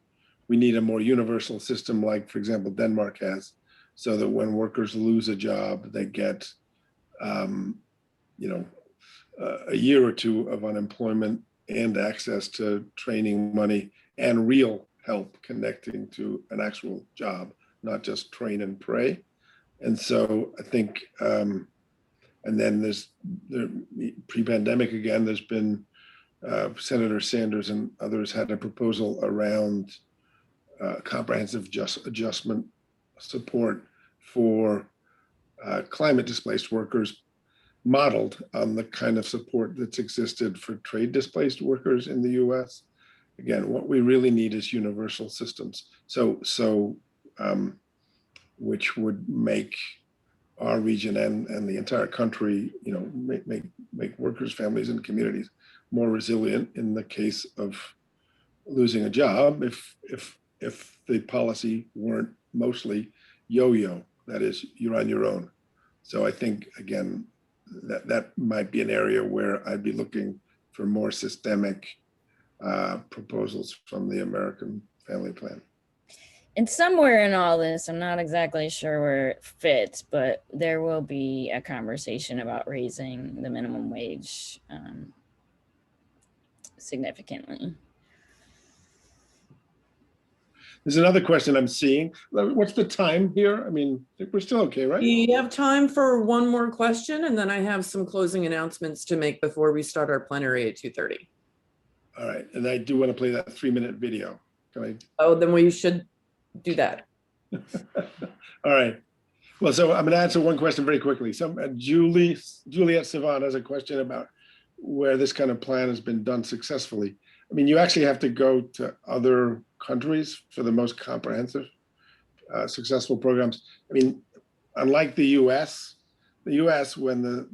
we need a more universal system, like, for example, Denmark has, so that when workers lose a job, they get a year or two of unemployment and access to training money and real help connecting to an actual job, not just train and pray. And so I think, and then there's pre-pandemic again, there's been Senator Sanders and others had a proposal around comprehensive adjustment support for climate displaced workers, modeled on the kind of support that's existed for trade displaced workers in the US. Again, what we really need is universal systems. So which would make our region and the entire country, make workers, families, and communities more resilient in the case of losing a job if the policy weren't mostly yo-yo, that is, you're on your own. So I think, again, that might be an area where I'd be looking for more systemic proposals from the American Family Plan. And somewhere in all this, I'm not exactly sure where it fits, but there will be a conversation about raising the minimum wage significantly. There's another question I'm seeing. What's the time here? I mean, I think we're still okay, right? We have time for one more question, and then I have some closing announcements to make before we start our plenary at 2:30. All right, and I do want to play that 3-minute video. Can I? Oh, then we should do that. All right. Well, so I'm going to answer one question very quickly. Juliet Sivan has a question about where this kind of plan has been done successfully. I mean, you actually have to go to other countries for the most comprehensive, successful programs. I mean, unlike the US, when the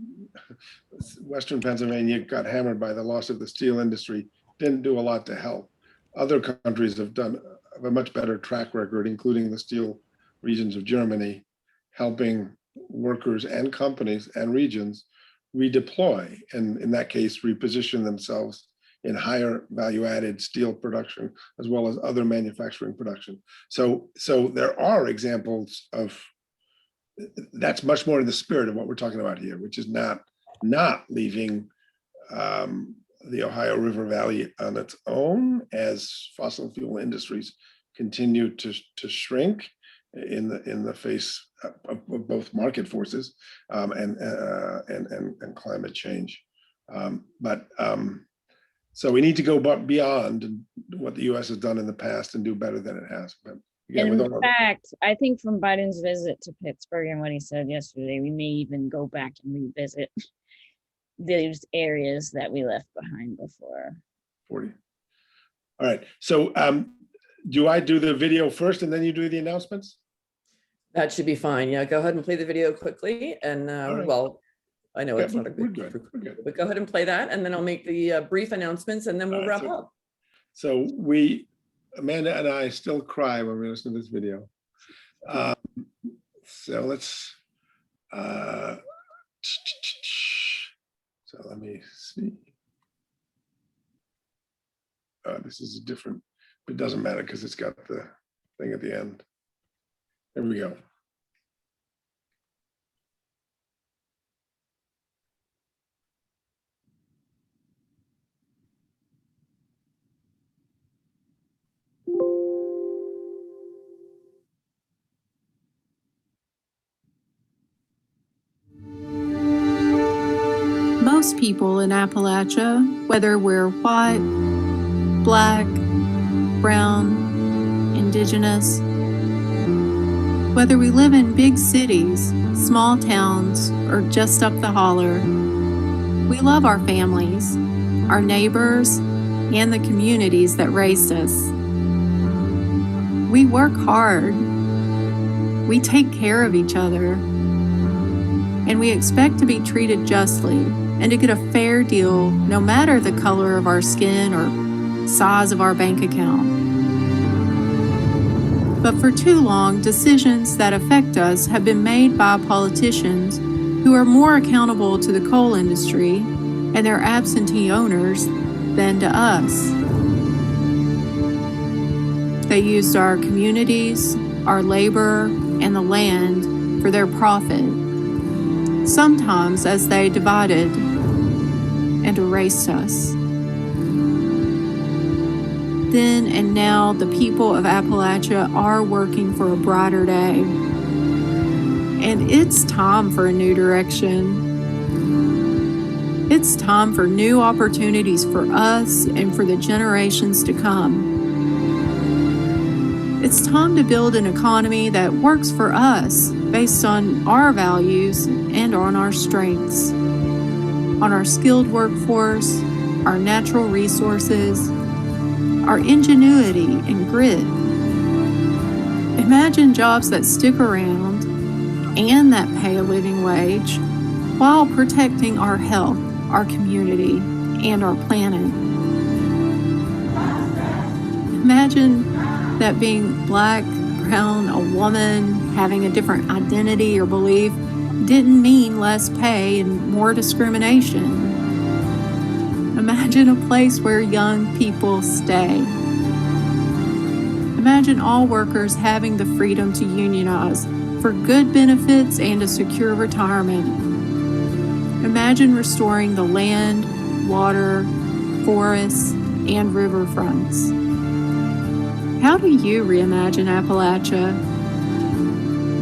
Western Pennsylvania got hammered by the loss of the steel industry, didn't do a lot to help. Other countries have a much better track record, including the steel regions of Germany, helping workers and companies and regions redeploy, and in that case, reposition themselves in higher value-added steel production, as well as other manufacturing production. So there are examples of, that's much more in the spirit of what we're talking about here, which is not leaving the Ohio River Valley on its own as fossil fuel industries continue to shrink in the face of both market forces and climate change. So we need to go beyond what the U.S. has done in the past and do better than it has. But again, and in fact, I think from Biden's visit to Pittsburgh and what he said yesterday, we may even go back and revisit those areas that we left behind before. 40. All right. So do I do the video first and then you do the announcements? That should be fine. Yeah, go ahead and play the video quickly. And right. Well, I know it's not a we're good, good. But go ahead and play that, and then I'll make the brief announcements, and then we'll wrap up. So Amanda and I still cry when we listen to this video. So let's, So let me see. This is a different, but it doesn't matter because it's got the thing at the end. There we go. Most people in Appalachia, whether we're white, black, brown, indigenous, whether we live in big cities, small towns, or just up the holler, we love our families, our neighbors, and the communities that raised us. We work hard, we take care of each other, and we expect to be treated justly and to get a fair deal no matter the color of our skin or size of our bank account. But for too long, decisions that affect us have been made by politicians who are more accountable to the coal industry and their absentee owners than to us. They used our communities, our labor, and the land for their profit, sometimes as they divided and erased us. Then and now, the people of Appalachia are working for a brighter day. And it's time for a new direction. It's time for new opportunities for us and for the generations to come. It's time to build an economy that works for us based on our values and on our strengths, on our skilled workforce, our natural resources, our ingenuity and grit. Imagine jobs that stick around and that pay a living wage while protecting our health, our community, and our planet. Imagine that being black, brown, a woman, having a different identity or belief didn't mean less pay and more discrimination. Imagine a place where young people stay. Imagine all workers having the freedom to unionize for good benefits and a secure retirement. Imagine restoring the land, water, forests, and riverfronts. How do you reimagine Appalachia?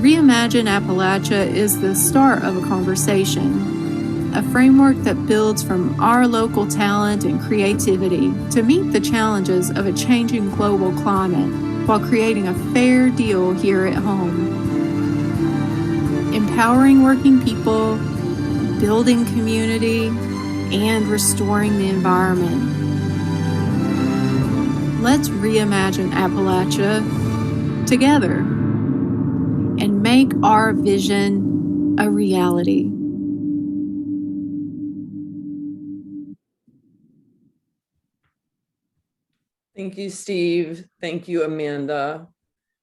ReImagine Appalachia is the start of a conversation, a framework that builds from our local talent and creativity to meet the challenges of a changing global climate while creating a fair deal here at home. Empowering working people, building community, and restoring the environment. Let's reimagine Appalachia together and make our vision a reality. Thank you, Steve. Thank you, Amanda.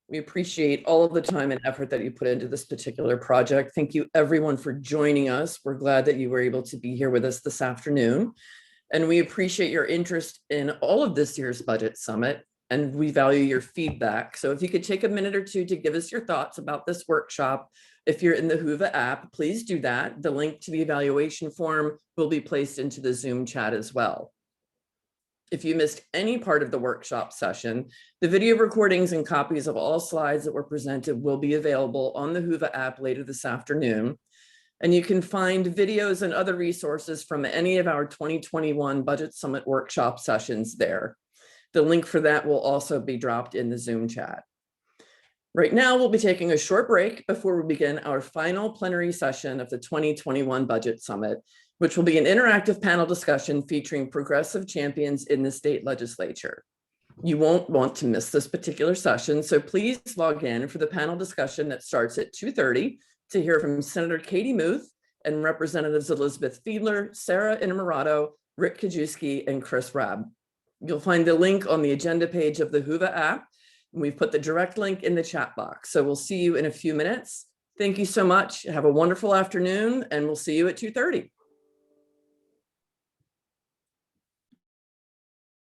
We appreciate all of the time and effort that you put into this particular project. Thank you, everyone, for joining us. We're glad that you were able to be here with us this afternoon. And we appreciate your interest in all of this year's Budget Summit, and we value your feedback. So if you could take a minute or two to give us your thoughts about this workshop, if you're in the Whova app, please do that. The link to the evaluation form will be placed into the Zoom chat as well. If you missed any part of the workshop session, the video recordings and copies of all slides that were presented will be available on the Whova app later this afternoon. And you can find videos and other resources from any of our 2021 Budget Summit workshop sessions there. The link for that will also be dropped in the Zoom chat. Right now, we'll be taking a short break before we begin our final plenary session of the 2021 Budget Summit, which will be an interactive panel discussion featuring progressive champions in the state legislature. You won't want to miss this particular session, so please log in for the panel discussion that starts at 2:30 to hear from Senator Katie Muth and Representatives Elizabeth Fiedler, Sarah Innamorato, Rick Kajewski, and Chris Rabb. You'll find the link on the agenda page of the Whova app, and we've put the direct link in the chat box. So we'll see you in a few minutes. Thank you so much. Have a wonderful afternoon, and we'll see you at 2:30.